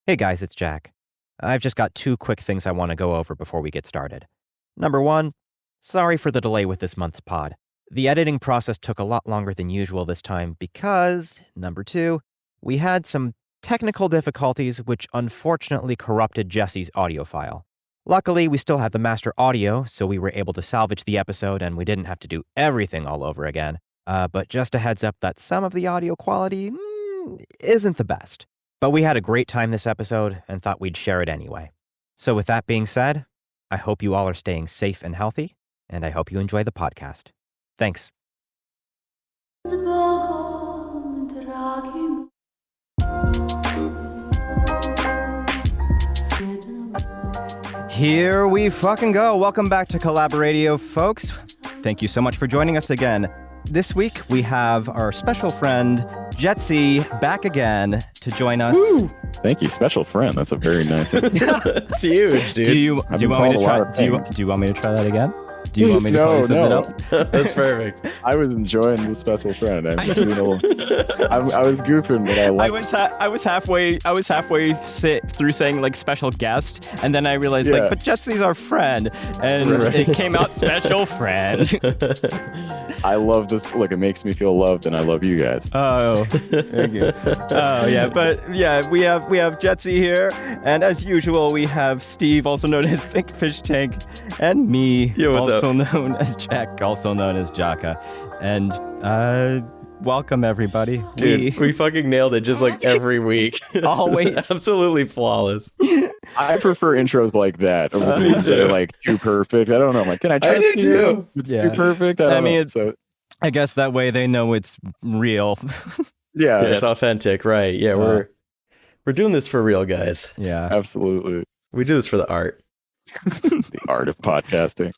Hey guys, it's Jack. I've just got 2 quick things I want to go over before we get started. Number 1, sorry for the delay with this month's pod. The editing process took a lot longer than usual this time because, number 2, we had some technical difficulties which unfortunately corrupted Jessee's audio file. Luckily, we still had the master audio, so we were able to salvage the episode and we didn't have to do everything all over again. But just a heads up that some of the audio quality isn't the best. But we had a great time this episode and thought we'd share it anyway. So with that being said, I hope you all are staying safe and healthy, and I hope you enjoy the podcast. Thanks. Here we fucking go. Welcome back to CollaboRadio, folks. Thank you so much for joining us again. This week, we have our special friend, Jetsee, back again to join us. Woo! Thank you, special friend. That's a very nice. It's huge, dude. Do you want me to try? Do you want me to try that again? Do you want me to play something up? That's perfect. I was enjoying the special friend. I was goofing, but I was halfway through saying like special guest, and then I realized but Jetsee's our friend, and it came out special friend. I love this. Look, it makes me feel loved, and I love you guys. Oh, thank you. Oh yeah, but yeah, we have Jetsee here, and as usual, we have Steve, also known as ThinkFishTank, and me, also known as Jack, also known as Jawka, and welcome everybody. Dude, we fucking nailed it just like every week. Always. Absolutely flawless. I prefer intros like that over things that are like too perfect. I don't know. I'm like, can I trust you? Too. It's too perfect. I mean, I guess that way they know it's real. Yeah, it's authentic, right? Yeah, we're doing this for real, guys. Yeah, absolutely. We do this for the art. The art of podcasting.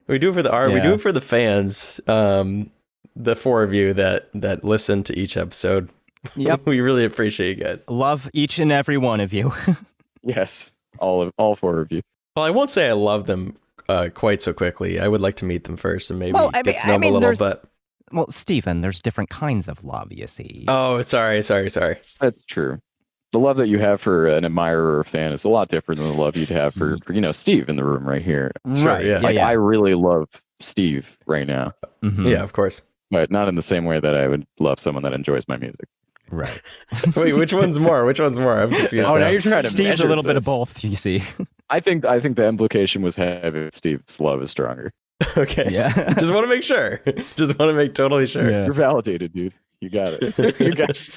We do it for the art. Yeah. We do it for the fans. The 4 of you that listen to each episode. Yep. We really appreciate you guys. Love each and every one of you. Yes, all 4 of you. Well, I won't say I love them quite so quickly. I would like to meet them first and maybe get to know them a little. But well, Stephen, there's different kinds of love, you see. Oh, sorry. That's true. The love that you have for an admirer or fan is a lot different than the love you'd have for Steve in the room right here. Right. Yeah. I really love Steve right now. Mm-hmm. Yeah, of course. But not in the same way that I would love someone that enjoys my music. Right. Wait, which one's more? I'm confused. Now you're trying to Steve's a little bit of both, you see. I think the implication was having Steve's love is stronger. Okay. Yeah. Just want to make sure. Just want to make totally sure. Yeah. You're validated, dude. You got it. You got it.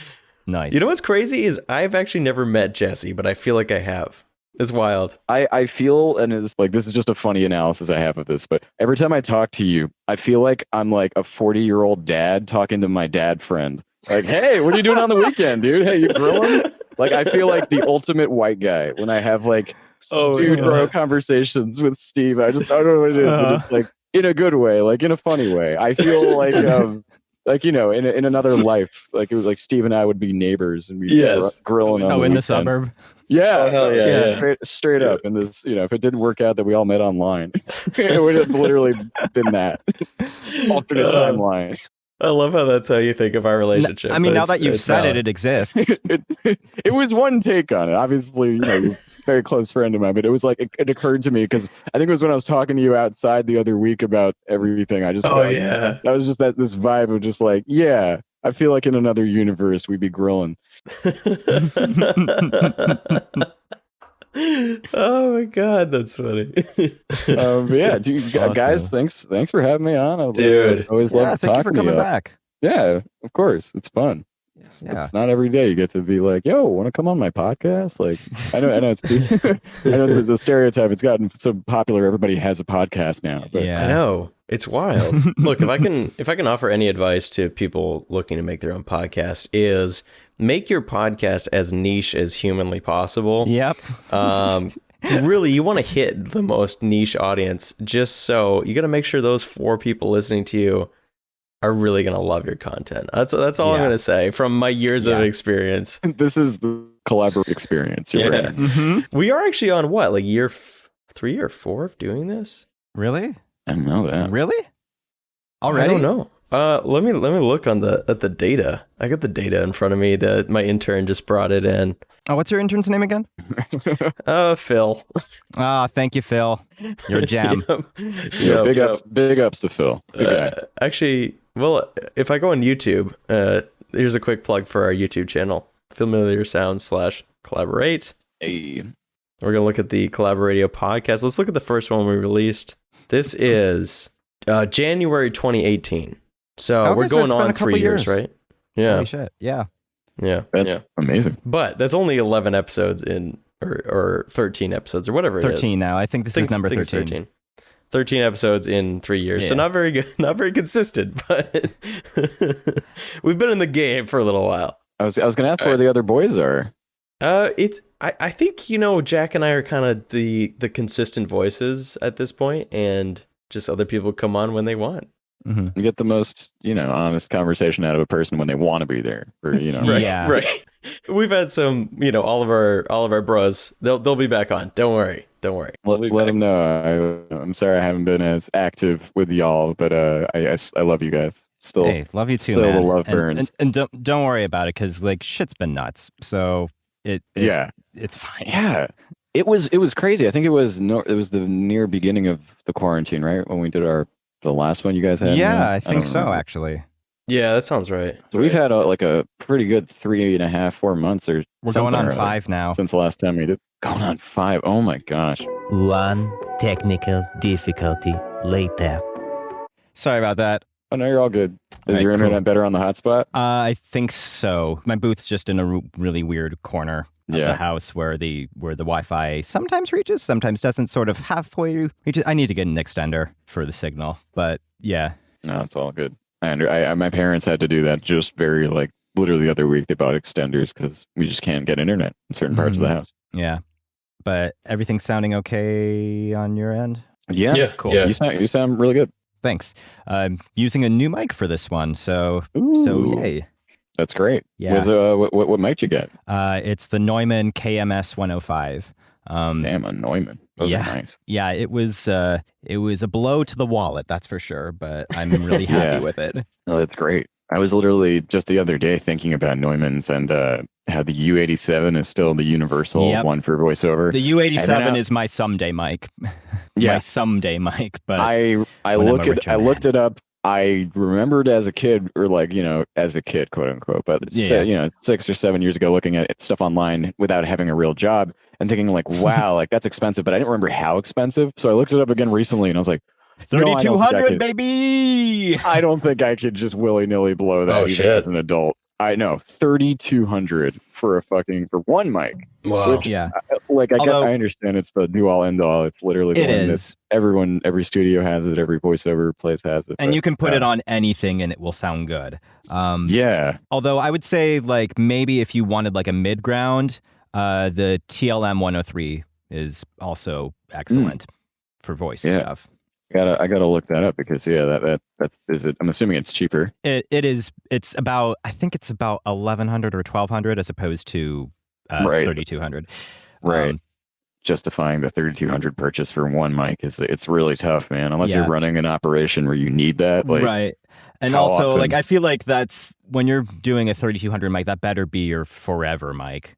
Nice. You know what's crazy is I've actually never met Jesse, but I feel like I have. It's wild. I feel, and it's like, this is just a funny analysis I have of this, but every time I talk to you, I feel like I'm like a 40-year-old dad talking to my dad friend. Like, hey, what are you doing on the weekend, dude? Hey, you grilling? Like, I feel like the ultimate white guy when I have like bro conversations with Steve. I don't know what it is, but it's like in a good way, like in a funny way. I feel like in another life, like it was like Steve and I would be neighbors and we'd be grilling on in the suburb. Yeah, oh, hell yeah. Straight up. And this, if it didn't work out that we all met online, it would have literally been that alternate timeline. I love how that's how you think of our relationship. I mean, now that you've said it exists. It was one take on it. Obviously, you're a very close friend of mine, but it was like, it occurred to me because I think it was when I was talking to you outside the other week about everything. I just, that was just this vibe of just like, yeah, I feel like in another universe, we'd be grilling. Oh my god, that's funny. Yeah, dude, awesome. Guys, thanks for having me on. Dude, always love thank you for coming back. Yeah, of course, it's fun. Yeah. It's not every day you get to be like, yo, want to come on my podcast? Like, I know it's I know the stereotype. It's gotten so popular. Everybody has a podcast now. But. Yeah, I know, it's wild. Look, if I can offer any advice to people looking to make their own podcast, is make your podcast as niche as humanly possible. Yep. Really, you want to hit the most niche audience. Just so you got to make sure those 4 people listening to you are really going to love your content. That's all I'm going to say from my years of experience. This is the collaborative experience. You're right. Mm-hmm. We are actually on what, like year 3 or 4 of doing this? Really? I don't know that. Really? Already? I don't know. Let me look on at the data. I got the data in front of me that my intern just brought it in. Oh, what's your intern's name again? Phil. Thank you, Phil. You're a gem. Big ups to Phil. Good guy. Actually, well, if I go on YouTube, here's a quick plug for our YouTube channel, Familiar Sounds /Collaborate. Hey. We're gonna look at the CollaboRadio podcast. Let's look at the first one we released. This is January 2018 So we're going on 3 years, right? Yeah. Holy shit. Yeah. Yeah. That's amazing. But that's only 11 episodes in, or 13 episodes, or whatever it is. 13 now. I think this is number 13. 13 episodes in 3 years. So not very good, not very consistent, but we've been in the game for a little while. I was going to ask where the other boys are. I think, Jack and I are kind of the consistent voices at this point, and just other people come on when they want. Mm-hmm. You get the most, honest conversation out of a person when they want to be there. Or, Right, yeah. Right. We've had some, all of our bros. They'll be back on. Don't worry. Let them know. I'm sorry I haven't been as active with y'all, but I love you guys. Still, hey, love you too, still man. The love burns. And don't worry about it, because shit's been nuts. So it's fine. Yeah. It was crazy. I think it was the near beginning of the quarantine, right? When we did the last one you guys had. Yeah, I think so, actually. Yeah, that sounds right. So we've had a pretty good 3.5, 4 months or we're going on 5 now since the last time we did. Going on 5. Oh my gosh. One technical difficulty later. Sorry about that. Oh no, you're all good. Is your internet better on the hotspot? I think so. My booth's just in a really weird corner of the house where the Wi-Fi sometimes reaches, sometimes doesn't. Sort of halfway reaches. I need to get an extender for the signal, but yeah. No, it's all good. My parents had to do that just very literally the other week. They bought extenders because we just can't get internet in certain parts of the house. Yeah, but everything's sounding okay on your end. Yeah, cool. Yeah. You sound really good. Thanks. Using a new mic for this one, so yay. That's great. Yeah. What mic you get? It's the Neumann KMS 105. Damn, a Neumann. Those are nice. Yeah, it was a blow to the wallet, that's for sure, but I'm really happy with it. No, that's great. I was literally just the other day thinking about Neumanns and how the U87 is still the universal one for voiceover. The U87 is my someday mic. Yeah. My someday mic, but I looked it up. I remembered as a kid, or as a kid, quote unquote, but 6 or 7 years ago, looking at stuff online without having a real job and thinking wow, that's expensive, but I didn't remember how expensive. So I looked it up again recently and I was like, 3,200, baby. I don't think I could just willy nilly blow that as an adult. I know 3,200 for one mic. Wow. Which, I understand it's the do all end all. It's literally the one that every studio has it, every voiceover place has it. And you can put it on anything and it will sound good. Yeah. Although I would say maybe if you wanted a mid ground, the TLM 103 is also excellent for voice stuff. I gotta look that up because that is it. I'm assuming it's cheaper. It is. It's about, I think it's about 1,100 or 1,200 as opposed to 3,200. Right. Justifying the 3,200 purchase for one mic it's really tough, man. Unless you're running an operation where you need that. Right. And also I feel like that's when you're doing a 3,200 mic, that better be your forever mic.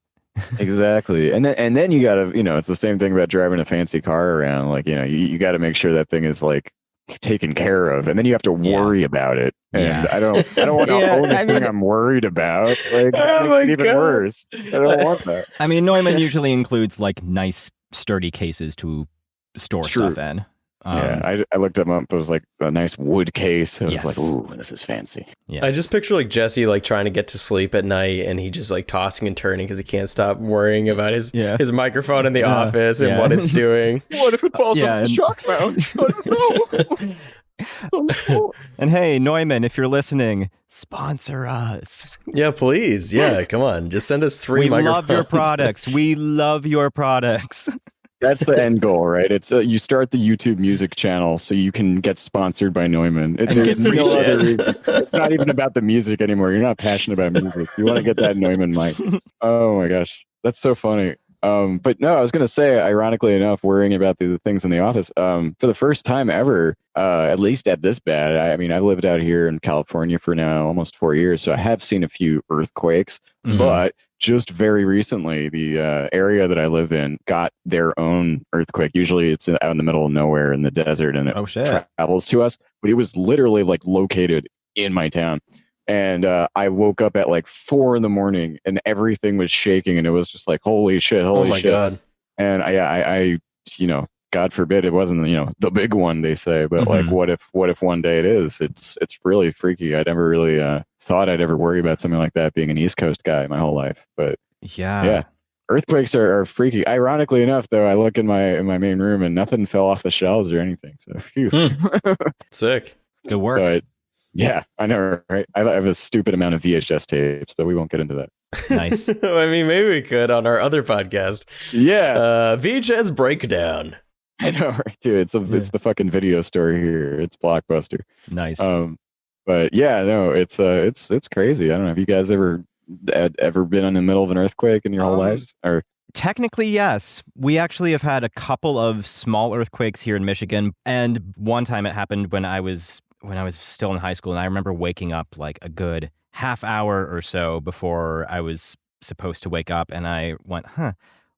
Exactly. And then you gotta, it's the same thing about driving a fancy car around. You gotta make sure that thing is taken care of, and then you have to worry about it. And I don't want to own this thing I'm worried about. Even worse. I don't want that. I mean, Neumann usually includes nice sturdy cases to store stuff in. I looked them up. It was a nice wood case. It was ooh, this is fancy. Yes. I just picture Jesse trying to get to sleep at night, and he just tossing and turning because he can't stop worrying about his microphone in the office and what it's doing. What if it falls off the shock mount? I don't know. And hey, Neumann, if you're listening, sponsor us. Yeah, please. Yeah, come on. Just send us 3 microphones. We love your products. We love your products. That's the end goal, right? It's you start the YouTube music channel so you can get sponsored by Neumann. There's no other reason. It's not even about the music anymore. You're not passionate about music. You want to get that Neumann mic. Oh my gosh, that's so funny. But no, I was going to say, ironically enough, worrying about the things in the office, for the first time ever, at least at this bad, I mean, I've lived out here in California for now almost 4 years, so I have seen a few earthquakes, but just very recently, the area that I live in got their own earthquake. Usually it's out in the middle of nowhere in the desert, and it travels to us, but it was literally like located in my town. And I woke up at like 4 a.m. and everything was shaking, and it was just like, holy shit, holy shit. God. And I, you know, God forbid it wasn't, you know, the big one, they say, but like, what if one day it is? It's really freaky. I never really thought I'd ever worry about something like that, being an East Coast guy my whole life. But yeah. Earthquakes are freaky. Ironically enough, though, I look in my main room and nothing fell off the shelves or anything. So phew. Sick. Good work. But, yeah, I know, right? I have a stupid amount of VHS tapes, but we won't get into that. Nice. I mean, maybe we could on our other podcast. Yeah. VHS Breakdown. I know, right, dude? It's the fucking video store here. It's Blockbuster. Nice. But yeah, no, it's crazy. I don't know. Have you guys ever been in the middle of an earthquake in your whole lives? Or technically, yes. We actually have had a couple of small earthquakes here in Michigan, and one time it happened when I was still in high school, and I remember waking up like a good half hour or so before I was supposed to wake up, and I went,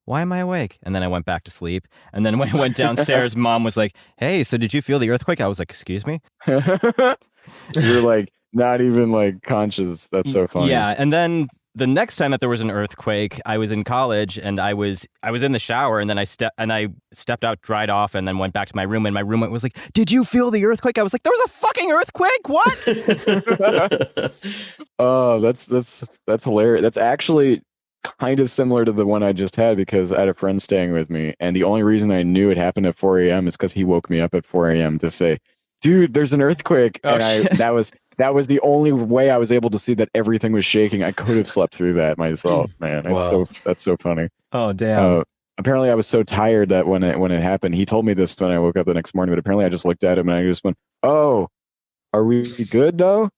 why am I awake? And then I went back to sleep. And then when I went downstairs, Mom was like, hey, so did you feel the earthquake? I was like, excuse me? You're like not even like conscious. That's so funny. Yeah, and then the next time that there was an earthquake, I was in college, and I was in the shower, and then I stepped out, dried off, and then went back to my room, and my roommate was like, did you feel the earthquake? I was like, there was a fucking earthquake? What? Oh, that's hilarious. That's actually kind of similar to the one I just had, because I had a friend staying with me, and the only reason I knew it happened at 4 a.m. is because he woke me up at 4 a.m. to say, dude, there's an earthquake. Oh, and that was the only way I was able to see that everything was shaking. I could have slept through that myself, man. Wow. That's so funny. Oh, damn. Apparently I was so tired that when it happened, he told me this when I woke up the next morning, but apparently I just looked at him and I just went, oh, are we good though?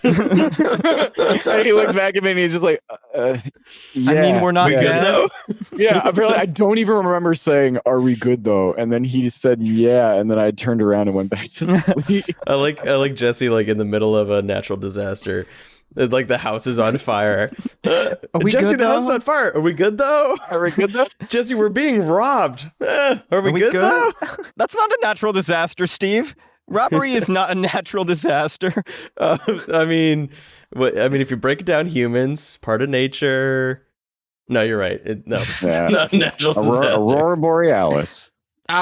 And he looked back at me and he's just like, yeah. I mean, we're not good though. Yeah, apparently I don't even remember saying, are we good though? And then he said, yeah. And then I turned around and went back to sleep. I like Jesse, like in the middle of a natural disaster. Like the house is on fire. Are we Jesse, good, the house is on fire. Are we good though? Are we good though? Jesse, we're being robbed. Are we good though? That's not a natural disaster, Steve. Robbery is not a natural disaster. I mean, if you break it down, humans, part of nature. No, you're right. Not natural disaster. Aurora Borealis.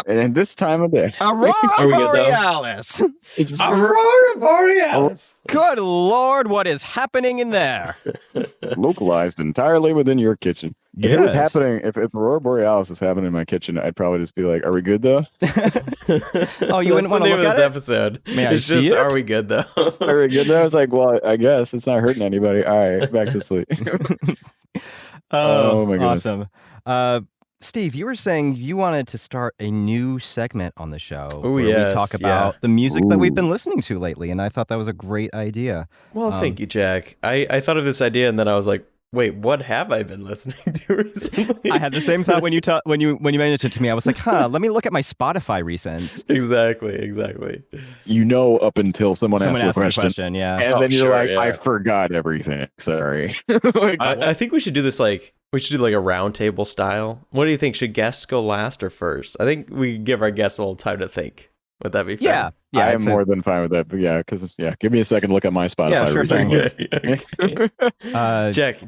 And this time of day. Aurora Borealis. Aurora Borealis. Good Lord, what is happening in there? Localized entirely within your kitchen. If it was happening, if Aurora Borealis is happening in my kitchen, I'd probably just be like, "Are we good though?" Oh, you wouldn't want to look at this it? Episode. May I see it? Are we good though? Are we good though? It's like, well, I guess it's not hurting anybody. All right, back to sleep. Oh my goodness. Awesome. Steve, you were saying you wanted to start a new segment on the show where we talk about the music that we've been listening to lately, and I thought that was a great idea. Well, thank you, Jack. I thought of this idea, and then I was like, wait, what have I been listening to recently? I had the same thought when you mentioned it to me. I was like, let me look at my Spotify recents. Exactly. Up until someone asks the question, yeah. And then you're like, I forgot everything. Sorry. I think we should do this we should do like a round table style. What do you think? Should guests go last or first? I think we give our guests a little time to think. Would that be fair? Yeah, I'm more than fine with that. But give me a second to look at my Spotify. Yeah, sure thing.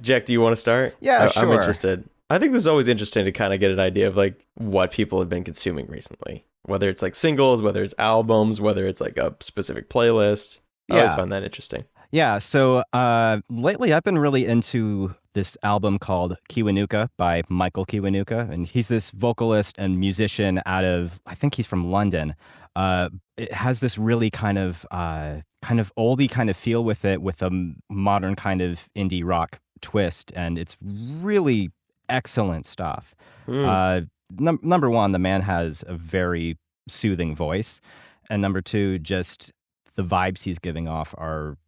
Jack, do you want to start? Yeah, sure. I'm interested. I think this is always interesting to kind of get an idea of like what people have been consuming recently. Whether it's like singles, whether it's albums, whether it's like a specific playlist. I always find that interesting. Yeah, so lately I've been really into this album called Kiwanuka by Michael Kiwanuka, and he's this vocalist and musician out of, I think he's from London. It has this really kind of oldie kind of feel with it, with a modern kind of indie rock twist, and it's really excellent stuff. Number one, the man has a very soothing voice, and number two, just the vibes he's giving off are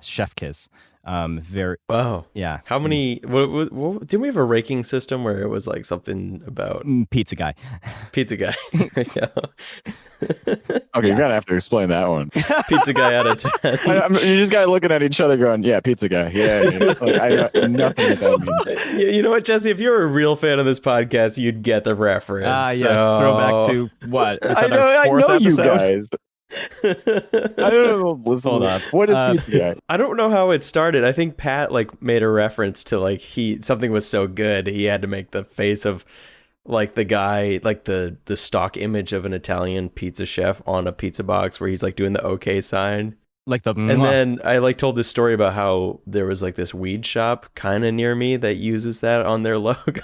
chef kiss. Very. Wow. Yeah. How many? Didn't we have a ranking system where it was like something about Pizza guy? Pizza guy? Yeah. Okay, you're gonna have to explain that one. Pizza guy out of 10. You just got looking at each other, going, "Yeah, pizza guy." Yeah. Like, I know nothing what that means. Yeah, you know what, Jesse? If you're a real fan of this podcast, you'd get the reference. Yes. Throwback to what? Is that our I fourth know you episode? guys. I don't know. Listen, Hold on. what is pizza guy? I don't know how it started. I think Pat like made a reference to like something was so good he had to make the face of like the guy, like the stock image of an Italian pizza chef on a pizza box where he's like doing the OK sign. Like the And then I like told this story about how there was like this weed shop kind of near me that uses that on their logo.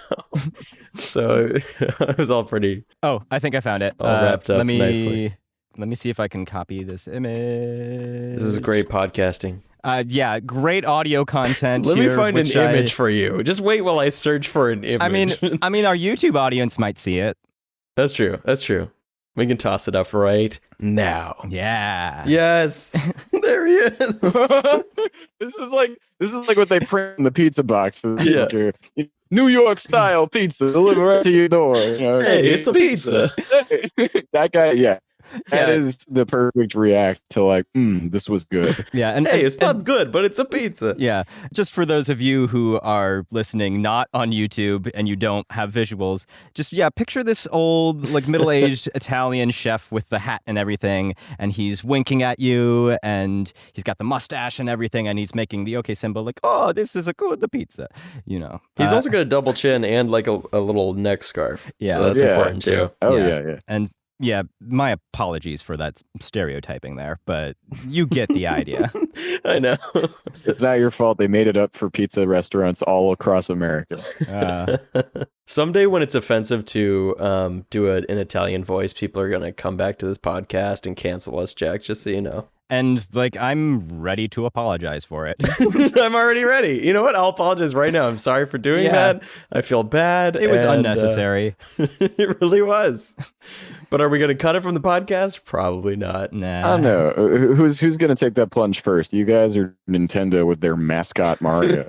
So it was all pretty. Oh, I think I found it. All wrapped up nicely. Let me see if I can copy this image. This is great podcasting. Yeah, great audio content. Let here, me find an which image for you. Just wait while I search for an image. I mean, our YouTube audience might see it. That's true. We can toss it up right now. Yeah. Yes. There he is. This is like what they print in the pizza boxes. Yeah. Like your New York style pizza delivered right to your door. You know? Hey, it's a pizza. That guy, yeah. That is the perfect react to like, this was good. Yeah, and Hey, it's not good, but it's a pizza. Yeah, just for those of you who are listening not on YouTube and you don't have visuals, just picture this old like middle-aged Italian chef with the hat and everything, and he's winking at you, and he's got the mustache and everything, and he's making the OK symbol, like, oh, this is a good pizza, you know. He's also got a double chin and like a little neck scarf. Yeah, so that's important too. Oh yeah. And yeah, my apologies for that stereotyping there, but you get the idea. I know. It's not your fault. They made it up for pizza restaurants all across America. Someday when it's offensive to do an Italian voice, people are going to come back to this podcast and cancel us, Jack, just so you know. And like, I'm ready to apologize for it. I'm already ready. You know what? I'll apologize right now. I'm sorry for doing that. I feel bad. It was unnecessary. It really was. But are we going to cut it from the podcast? Probably not. Nah. I don't know. Who's going to take that plunge first? You guys or Nintendo with their mascot Mario?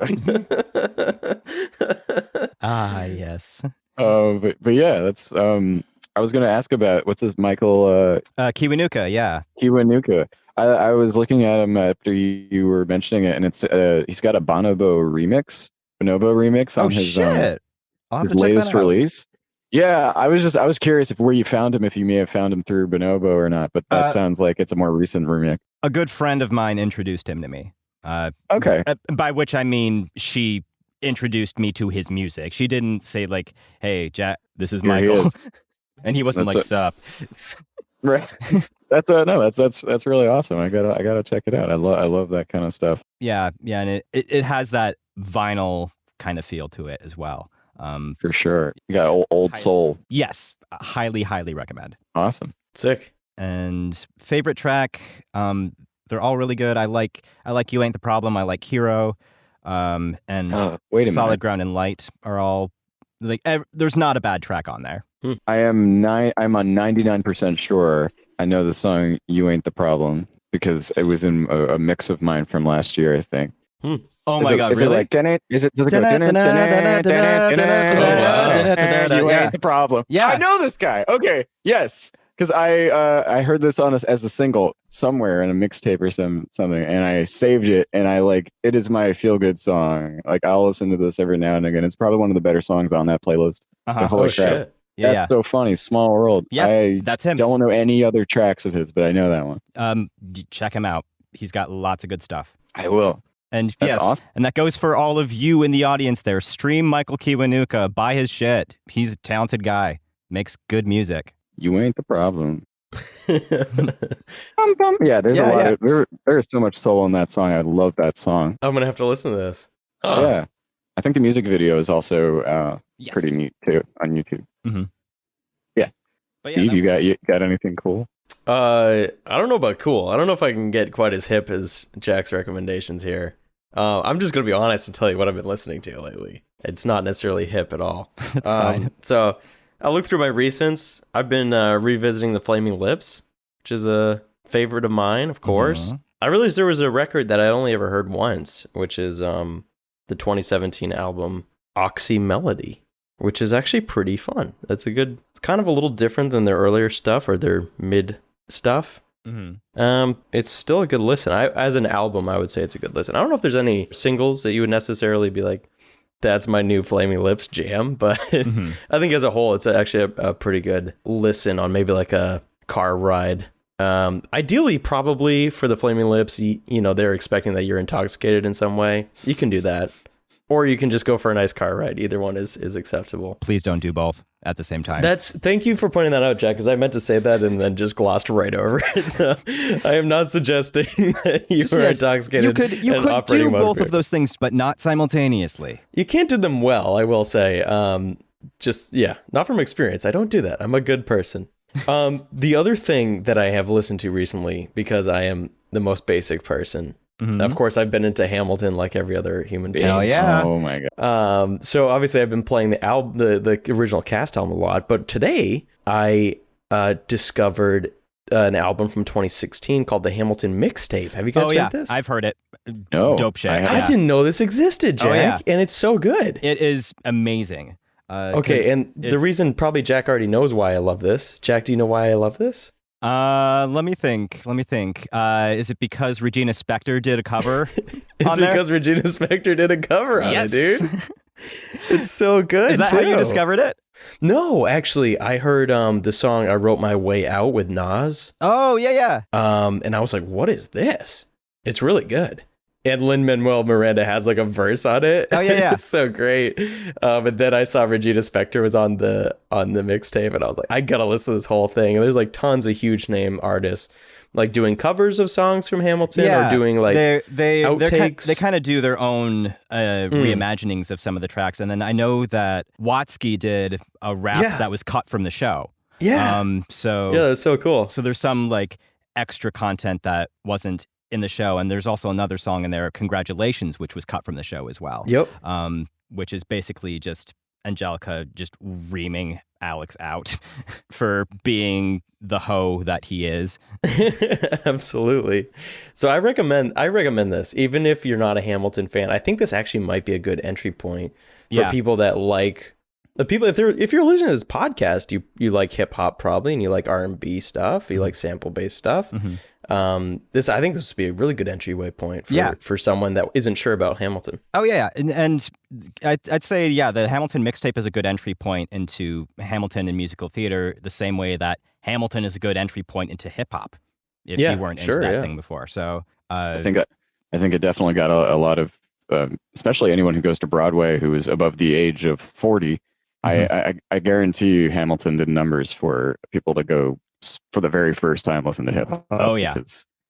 Yes. But yeah, that's I was going to ask about what's this Michael Kiwanuka, yeah. Kiwanuka. I was looking at him after you were mentioning it, and it's he's got a Bonobo remix on his latest release. Yeah, I was curious where you found him, if you may have found him through Bonobo or not, but that sounds like it's a more recent remix. A good friend of mine introduced him to me. Okay. By which I mean she introduced me to his music. She didn't say like, "Hey, Jack, this is Michael," and he wasn't like, "Sup." Right. That's really awesome. I gotta check it out. I love that kind of stuff. Yeah, and it has that vinyl kind of feel to it as well. For sure. You got old soul. Yes, highly recommend. Awesome. Sick. And favorite track, they're all really good. I like You Ain't the Problem. I like Hero, and wait a Solid minute. Ground and Light are all like. There's not a bad track on there. I'm on 99% sure I know the song "You Ain't the Problem" because it was in a mix of mine from last year, I think. Oh my God! Is really? it like does it go? You ain't the problem. Yeah, I know this guy. Okay, yes, because I heard this as a single somewhere in a mixtape or something, and I saved it, and it is my feel good song. Like I'll listen to this every now and again. It's probably one of the better songs on that playlist. Oh shit! That's so funny. Small World. Yeah, that's him. Don't know any other tracks of his, but I know that one. Check him out. He's got lots of good stuff. I will. And That's yes, awesome. And that goes for all of you in the audience there. Stream Michael Kiwanuka. Buy his shit. He's a talented guy. Makes good music. You ain't the problem. Yeah, there's a lot of there's so much soul in that song. I love that song. I'm going to have to listen to this. Yeah. I think the music video is also pretty neat too on YouTube. Mm-hmm. Yeah. But Steve, you got anything cool? I don't know about cool. I don't know if I can get quite as hip as Jack's recommendations here. I'm just going to be honest and tell you what I've been listening to lately. It's not necessarily hip at all. That's fine. So I looked through my recents. I've been revisiting The Flaming Lips, which is a favorite of mine, of course. I realized there was a record that I only ever heard once, which is the 2017 album Oxy Melody, which is actually pretty fun. It's kind of a little different than their earlier stuff or their mid stuff. It's still a good listen. As an album, I would say it's a good listen. I don't know if there's any singles that you would necessarily be like, that's my new Flaming Lips jam, but I think as a whole, it's actually a pretty good listen on maybe like a car ride. Ideally, probably for the Flaming Lips, you know, they're expecting that you're intoxicated in some way. You can do that. Or you can just go for a nice car ride. Either one is acceptable. Please don't do both at the same time. Thank you for pointing that out, Jack, because I meant to say that and then just glossed right over it. So I am not suggesting that you are intoxicated. You could do both of those things, but not simultaneously. You can't do them well, I will say. Not from experience. I don't do that. I'm a good person. The other thing that I have listened to recently, because I am the most basic person, of course, I've been into Hamilton like every other human being. Hell yeah! Oh my god! So obviously, I've been playing the original cast album a lot. But today, I discovered an album from 2016 called the Hamilton Mixtape. Have you guys heard this? I've heard it. No, Dope shit. I didn't know this existed, Jack, and it's so good. It is amazing. Okay, and the reason probably Jack already knows why I love this. Jack, do you know why I love this? Let me think. Is it because Regina Spektor did a cover? It's because Regina Spektor did a cover on it, dude. It's so good. Is that how you discovered it? No, actually, I heard the song "I Wrote My Way Out" with Nas. Oh yeah. And I was like, "What is this?" It's really good. And Lin-Manuel Miranda has like a verse on it. Oh yeah. It's so great. And then I saw Regina Spektor was on the mixtape, and I was like, I gotta listen to this whole thing. And there's like tons of huge name artists like doing covers of songs from Hamilton or doing like outtakes. They kind of do their own reimaginings of some of the tracks. And then I know that Watsky did a rap that was cut from the show. Yeah. That's so cool. So there's some like extra content that wasn't in the show, and there's also another song in there, Congratulations, which was cut from the show as well. Yep. Which is basically just Angelica just reaming Alex out for being the hoe that he is. Absolutely. So I recommend this, even if you're not a Hamilton fan. I think this actually might be a good entry point for people that like the people. If you're listening to this podcast, you like hip hop probably, and you like R&B stuff, you like sample based stuff. I think this would be a really good entryway point for someone that isn't sure about Hamilton. Oh yeah, and I'd say the Hamilton Mixtape is a good entry point into Hamilton and musical theater, the same way that Hamilton is a good entry point into hip hop. If you weren't into that thing before, so I think it definitely got a lot of, especially anyone who goes to Broadway who is above the age of 40. I guarantee you, Hamilton did numbers for people to go for the very first time listen to hip hop. Oh yeah,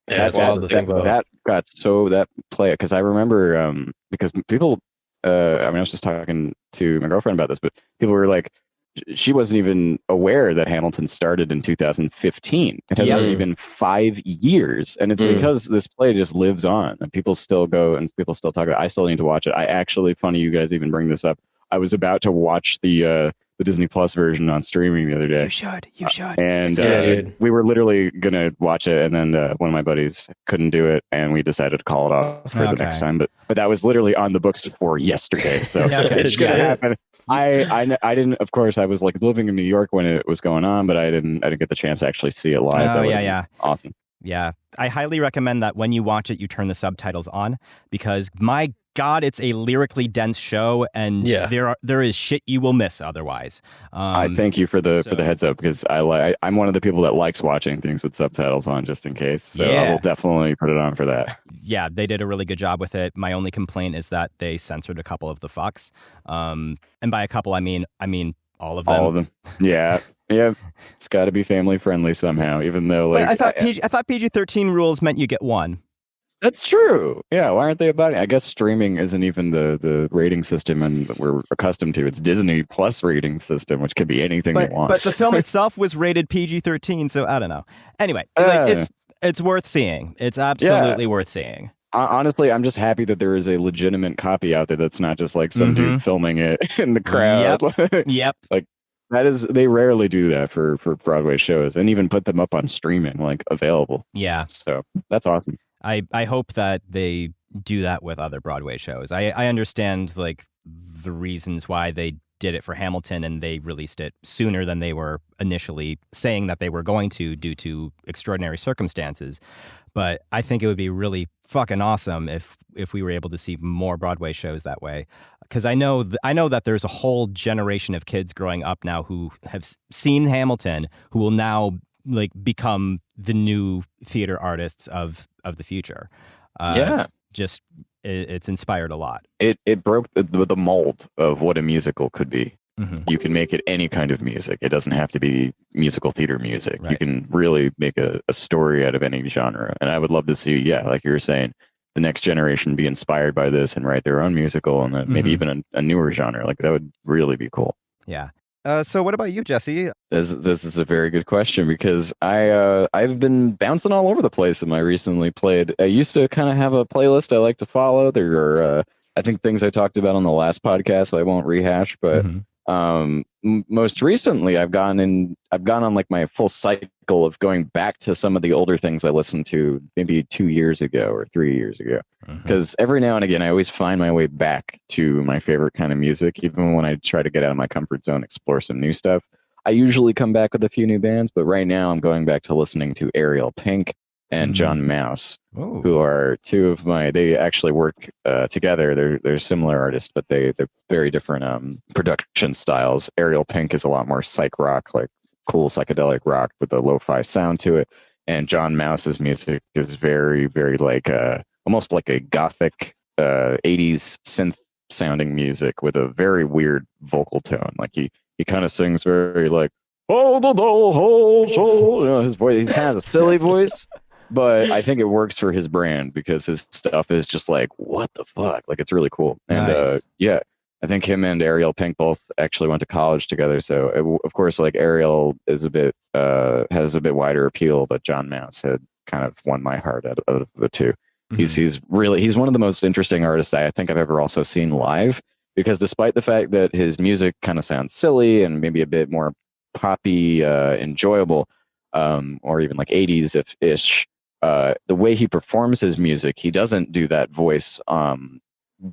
that's wild to think about. That got that play, because I remember because people I was just talking to my girlfriend about this, but people were like, she wasn't even aware that Hamilton started in 2015. It has already been 5 years, and it's because this play just lives on, and people still go and people still talk about it. I still need to watch it. I actually, funny you guys even bring this up, I was about to watch the Disney Plus version on streaming the other day. You should. And we were literally going to watch it, and then one of my buddies couldn't do it, and we decided to call it off for the next time. But that was literally on the books for yesterday, so it's going to happen. I didn't, of course, I was like living in New York when it was going on, but I didn't get the chance to actually see it live. Awesome. Yeah. I highly recommend that when you watch it, you turn the subtitles on, because my God, it's a lyrically dense show, and there is shit you will miss otherwise. I thank you for the heads up, because I'm one of the people that likes watching things with subtitles on just in case. So I will definitely put it on for that. Yeah, they did a really good job with it. My only complaint is that they censored a couple of the fucks. And by a couple, I mean all of them. All of them. Yeah. Yeah. It's got to be family friendly somehow, even though I thought PG-13 rules meant you get one. That's true. Yeah, why aren't they about it? I guess streaming isn't even the rating system and we're accustomed to. It's Disney Plus rating system, which could be anything they want. But the film itself was rated PG-13, so I don't know. Anyway, it's worth seeing. It's absolutely worth seeing. Honestly, I'm just happy that there is a legitimate copy out there that's not just like some dude filming it in the crowd. Yep. Like they rarely do that for Broadway shows, and even put them up on streaming, like available. Yeah. So that's awesome. I hope that they do that with other Broadway shows. I understand like the reasons why they did it for Hamilton, and they released it sooner than they were initially saying that they were going to due to extraordinary circumstances. But I think it would be really fucking awesome if we were able to see more Broadway shows that way. Because I know that there's a whole generation of kids growing up now who have seen Hamilton who will now like become the new theater artists of the future. Just it's inspired a lot. It broke the mold of what a musical could be. Mm-hmm. You can make it any kind of music. It doesn't have to be musical theater music. Right. You can really make a story out of any genre. And I would love to see, like you were saying, the next generation be inspired by this and write their own musical, and then maybe even a newer genre. Like that would really be cool. Yeah. So what about you, Jesse? This is a very good question, because I've been bouncing all over the place in my recently played. I used to kind of have a playlist I like to follow. There are I think things I talked about on the last podcast, so I won't rehash, but most recently I've gone on like my full cycle of going back to some of the older things I listened to maybe 2 years ago or 3 years ago, because every now and again I always find my way back to my favorite kind of music, even when I try to get out of my comfort zone, explore some new stuff. I usually come back with a few new bands, but right now I'm going back to listening to Ariel Pink and John Mouse, who are two of they actually work together. They're similar artists, but they're very different production styles. Ariel Pink is a lot more psych rock, like cool psychedelic rock with a lo-fi sound to it. And John Mouse's music is very, very like almost like a gothic 80s synth sounding music with a very weird vocal tone. Like he kind of sings very like, his voice, he kind of has a silly voice. But I think it works for his brand because his stuff is just like, what the fuck? Like, it's really cool. And nice. I think him and Ariel Pink both actually went to college together. So, of course, like Ariel is has a bit wider appeal, but John Mouse had kind of won my heart out of the two. Mm-hmm. He's one of the most interesting artists I think I've ever also seen live, because despite the fact that his music kind of sounds silly and maybe a bit more poppy, enjoyable, or even like 80s-ish, the way he performs his music, he doesn't do that voice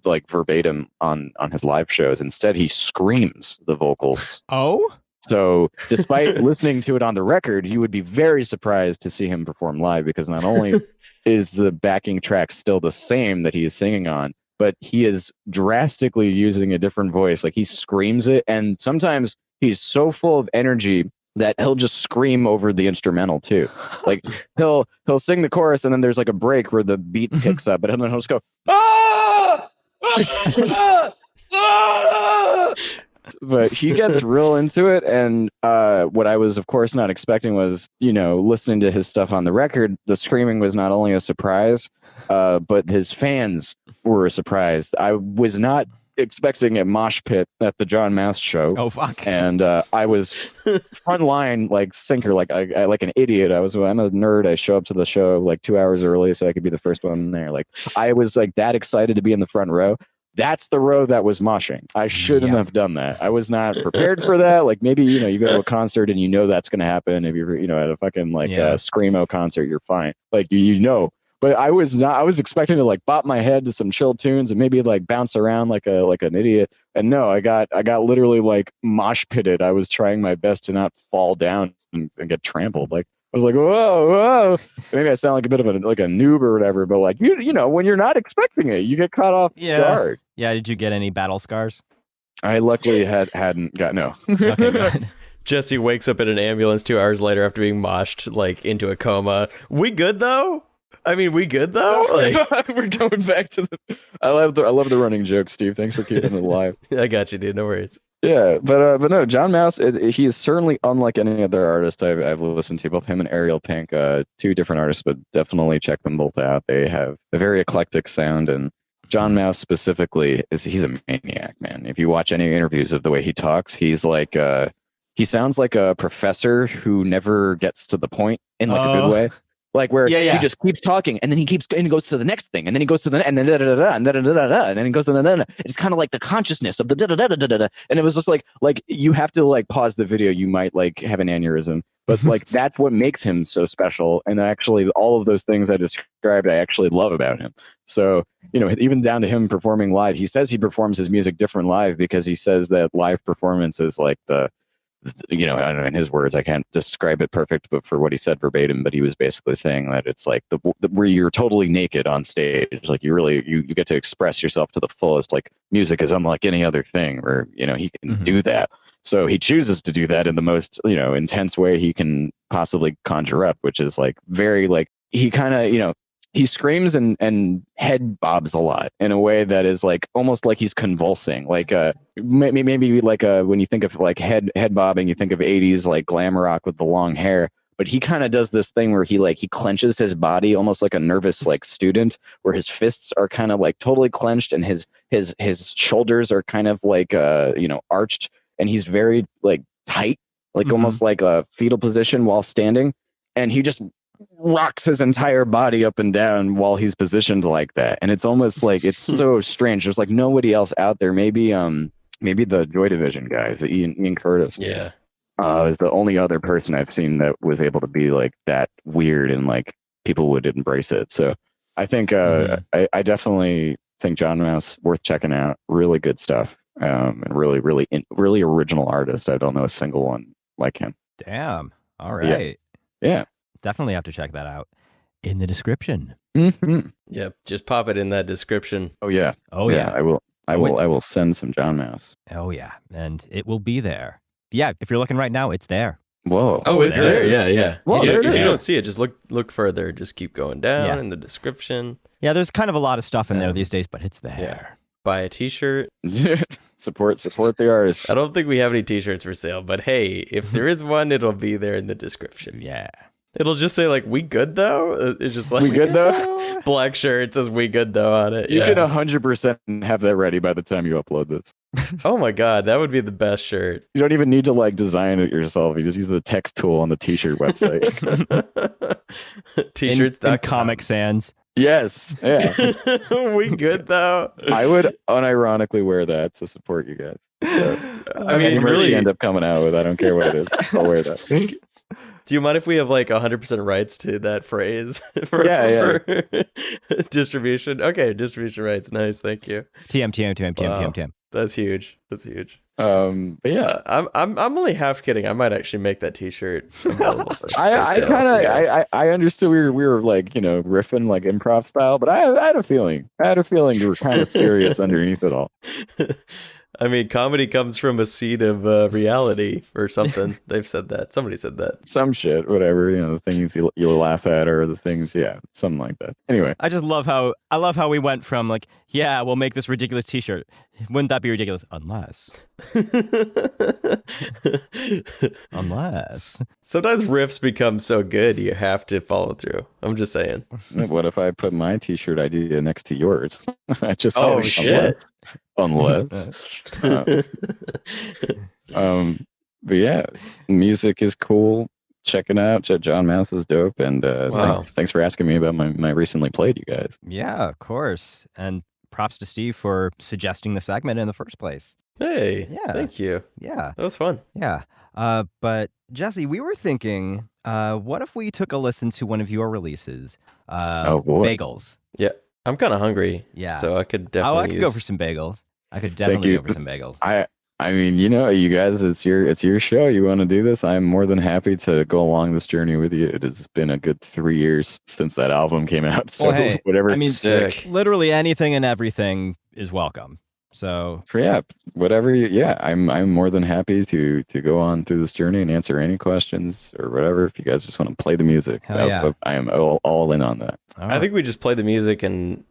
like verbatim on his live shows. Instead, he screams the vocals. Oh? So despite listening to it on the record, you would be very surprised to see him perform live, because not only is the backing track still the same that he is singing on, but he is drastically using a different voice. Like, he screams it, and sometimes he's so full of energy that he'll just scream over the instrumental too. Like he'll sing the chorus, and then there's like a break where the beat picks up, but then he'll just go, ah! Ah! Ah! But he gets real into it. And what I was, of course, not expecting was, listening to his stuff on the record, the screaming was not only a surprise, but his fans were surprised. I was not expecting a mosh pit at the John Mouse show. Oh fuck! And I was front line, like sinker, like I like an idiot. I'm a nerd. I show up to the show like 2 hours early so I could be the first one there. Like, I was like that excited to be in the front row. That's the row that was moshing. I shouldn't have done that. I was not prepared for that. Like, maybe you go to a concert and that's going to happen. If you're at a fucking screamo concert, you're fine. Like But I was not. I was expecting to like bop my head to some chill tunes and maybe like bounce around like an idiot. And no, I got literally like mosh pitted. I was trying my best to not fall down and get trampled. Like, I was like, whoa. Maybe I sound like a bit of a noob or whatever. But like when you're not expecting it, you get caught off guard. Yeah. Did you get any battle scars? I luckily hadn't got no. Okay, good. Jesse wakes up in an ambulance 2 hours later after being moshed like into a coma. We good though? I mean, we good though? Like, we're going back to the. I love the running joke, Steve. Thanks for keeping it alive. I got you, dude. No worries. Yeah, but no, John Mouse. He is certainly unlike any other artist I've listened to. Both him and Ariel Pink, two different artists, but definitely check them both out. They have a very eclectic sound, and John Mouse specifically he's a maniac, man. If you watch any interviews of the way he talks, he's like he sounds like a professor who never gets to the point in like a good way. Like where he just keeps talking, and then he goes to the next thing, and then he goes to the and then da da da and da da da da, and then he goes to the da da. It's kind of like the consciousness of the da da da da da da. And it was just like you have to like pause the video. You might like have an aneurysm But like that's what makes him so special. And actually, all of those things I described, I actually love about him. So, you know, even down to him performing live, he says he performs his music different live because he says that live performance is like you know, I don't know, in his words, I can't describe it perfect, but for what he said verbatim, but he was basically saying that it's like where you're totally naked on stage, like you get to express yourself to the fullest. Like music is unlike any other thing, where, you know, he can do that. So he chooses to do that in the most, you know, intense way he can possibly conjure up, which is like very like he kind of, you know, he screams and head bobs a lot in a way that is like almost like he's convulsing. Like maybe like when you think of like head bobbing, you think of 80s like glam rock with the long hair. But he kind of does this thing where he clenches his body almost like a nervous like student, where his fists are kind of like totally clenched and his shoulders are kind of like you know, arched, and he's very like tight, like almost like a fetal position while standing, and he just rocks his entire body up and down while he's positioned like that. And it's almost like it's so strange. There's like nobody else out there. Maybe the Joy Division guys, Ian Curtis. Yeah. Is the only other person I've seen that was able to be like that weird and like people would embrace it. So I think I definitely think John Mouse worth checking out. Really good stuff. And really original artist. I don't know a single one like him. Damn. All right. Yeah. Definitely have to check that out in the description. Mm-hmm. Yep, just pop it in that description. Oh yeah. I will send some John Mouse. Oh yeah, and it will be there. Yeah, if you're looking right now, it's there. Whoa. Oh, it's there. Yeah. Well, if you don't see it, just look further. Just keep going down in the description. Yeah, there's kind of a lot of stuff in there these days, but it's there. Yeah. Buy a t-shirt. support the artist. I don't think we have any t-shirts for sale, but hey, if there is one, it'll be there in the description. Yeah. It'll just say like, "We good though?" It's just like, "We good though?" Black shirt says "We good though" on it. You can 100% have that ready by the time you upload this. Oh my god, that would be the best shirt. You don't even need to like design it yourself. You just use the text tool on the t-shirt website. T-shirts. In Comic Sans. Yes. Yeah. We good though? I would unironically wear that to support you guys. So, I mean, really you end up coming out with, I don't care what it is. I'll wear that. Do you mind if we have like 100% rights to that phrase for distribution? Okay, distribution rights. Nice, thank you. TM. That's huge. But yeah, I'm only half kidding. I might actually make that T-shirt available. I understood we were like, you know, riffing like improv style, but I had a feeling you were kind of serious underneath it all. I mean, comedy comes from a seed of reality or something. They've said that. Somebody said that. Some shit, whatever. You know, the things you'll laugh at, or the things, something like that. Anyway, I love how we went from like, yeah, we'll make this ridiculous T-shirt. Wouldn't that be ridiculous? Unless. Sometimes riffs become so good you have to follow through. I'm just saying. What if I put my T-shirt idea next to yours? Shit. Unless. But yeah, music is cool. Check it out. John Mouse is dope. And thanks for asking me about my recently played, you guys. Yeah, of course. And props to Steve for suggesting the segment in the first place. Hey, thank you. Yeah. That was fun. Yeah. But Jesse, we were thinking, what if we took a listen to one of your releases? Bagels. Yeah. I'm kind of hungry. Yeah. So I could definitely I could go for some bagels. I could definitely go for some bagels. I mean, you know, you guys, it's your show. You want to do this? I'm more than happy to go along this journey with you. It has been a good 3 years since that album came out. So whatever. I mean, sick. Literally anything and everything is welcome. So whatever. I'm more than happy to go on through this journey and answer any questions or whatever. If you guys just want to play the music, I am all in on that. I think we just play the music and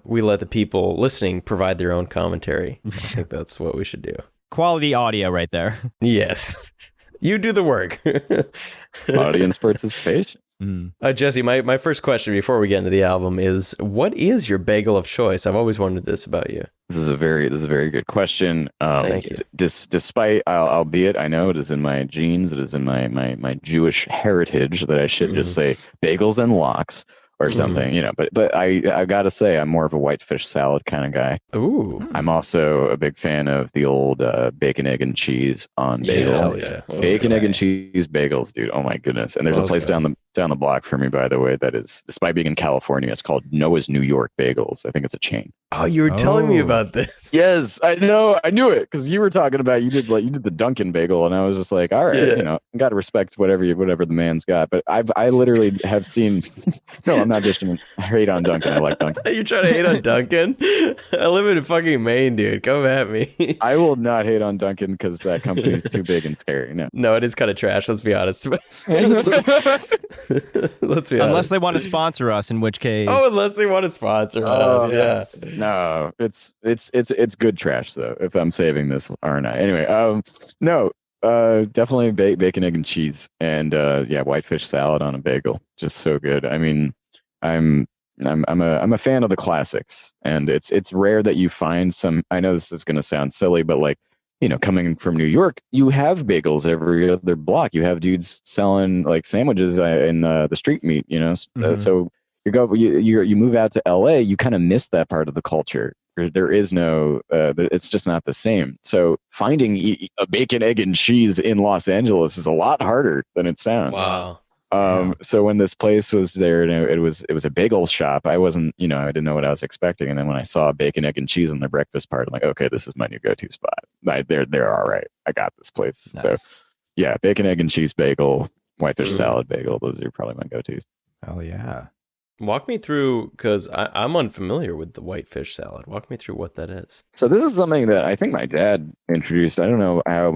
we let the people listening provide their own commentary. I think that's what we should do. Quality audio right there. Yes. You do the work. Audience participation. Jesse, my first question before we get into the album is, what is your bagel of choice? I've always wondered this about you. This is a very good question. Thank you. Despite, albeit I know it is in my genes, it is in my Jewish heritage that I should just say bagels and lox or something, you know. But I gotta say, I'm more of a whitefish salad kind of guy. Ooh. I'm also a big fan of the old bacon, egg, and cheese on bagel. Yeah. Bacon, egg, and cheese bagels, dude. Oh my goodness! And there's a place down the block from me, by the way, that is, despite being in California, it's called Noah's New York Bagels. I think it's a chain. Oh, you were telling me about this. Yes, I know. I knew it because you were talking about you did the Dunkin' bagel, and I was just like, all right, you know, got to respect whatever the man's got. But I literally have seen. No, I'm not just I hate on Dunkin'. I like Dunkin'. You're trying to hate on Dunkin'? I live in fucking Maine, dude. Come at me. I will not hate on Dunkin' because that company is too big and scary. No, it is kind of trash. Let's be honest. Let's be honest. Unless they want to sponsor us, in which case. Oh, unless they want to sponsor us. Yeah. No, it's good trash though. If I'm saving this, aren't I? Anyway, definitely bacon, egg, and cheese, and whitefish salad on a bagel, just so good. I mean, I'm a fan of the classics, and it's rare that you find some. I know this is going to sound silly, but like, you know, coming from New York, you have bagels every other block. You have dudes selling like sandwiches in the street meat. You know, so you move out to LA, you kind of miss that part of the culture. There is no, it's just not the same. So finding a bacon, egg, and cheese in Los Angeles is a lot harder than it sounds. Wow. So when this place was there, it was a bagel shop. I wasn't, you know, I didn't know what I was expecting. And then when I saw bacon, egg, and cheese on the breakfast part, I'm like, okay, this is my new go-to spot. They're all right. I got this place. Nice. So yeah, bacon, egg, and cheese bagel, whitefish salad bagel. Those are probably my go-tos. Oh yeah. Walk me through, because I'm unfamiliar with the whitefish salad. Walk me through what that is. So this is something that I think my dad introduced. I don't know how,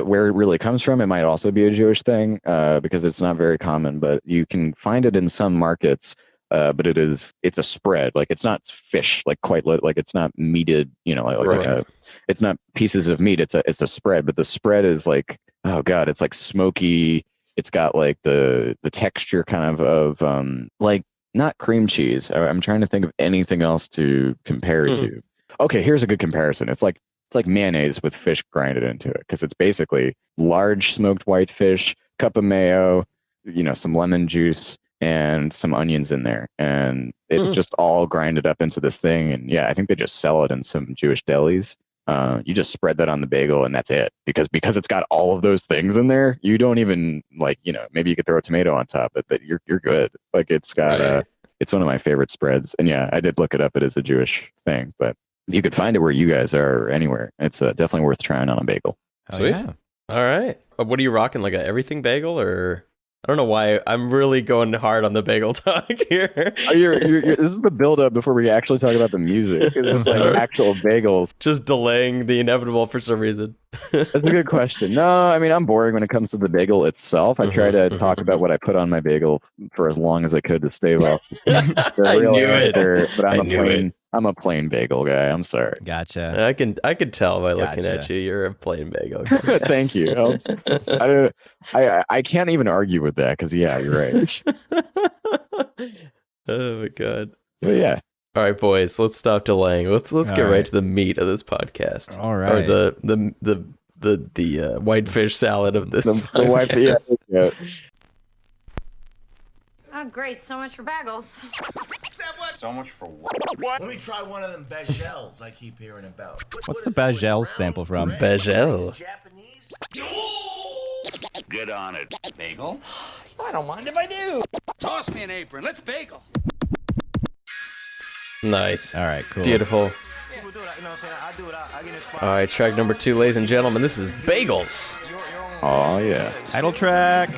where it really comes from. It might also be a Jewish thing because it's not very common, but you can find it in some markets. But it's a spread. Like, it's not fish, like like it's not meated, you know, it's not pieces of meat. It's a spread, but the spread is like, oh God, it's like smoky. It's got like the texture kind of like not cream cheese. I'm trying to think of anything else to compare it to. Okay, here's a good comparison. It's like mayonnaise with fish grinded into it, because it's basically large smoked whitefish, cup of mayo, you know, some lemon juice, and some onions in there, and it's just all grinded up into this thing. And yeah, I think they just sell it in some Jewish delis. You just spread that on the bagel, and that's it. Because it's got all of those things in there, you don't even, like, you know, maybe you could throw a tomato on top of it, but you're good. Like, it's got it's one of my favorite spreads. And yeah, I did look it up. It is a Jewish thing, but you could find it where you guys are, anywhere. It's definitely worth trying on a bagel. Sweet. Yeah. All right. What are you rocking? Like a everything bagel, or? I don't know why I'm really going hard on the bagel talk here. This is the build-up before we actually talk about the music. It's like actual bagels. Just delaying the inevitable for some reason. That's a good question. No, I mean, I'm boring when it comes to the bagel itself. I try to talk about what I put on my bagel for as long as I could to stave off the real answer. But I'm a plain bagel guy. I'm sorry. Gotcha. I can tell by looking at you. You're a plain bagel. Thank you. I can't even argue with that, because yeah, you're right. Oh my God. But yeah. All right, boys. Let's stop delaying. Let's get right to the meat of this podcast. All right. Or the whitefish salad of this. The whitefish. Yeah. Oh, great. So much for bagels. So much for what? Let me try one of them BAGELS I keep hearing about. What's the BAGELS sample from? BAGEL. Japanese? Get on it. Bagel? I don't mind if I do. Toss me an apron. Let's bagel. Nice. All right, cool. Beautiful. All right, track number 2, ladies and gentlemen. This is Bagels. Oh, yeah. Title track.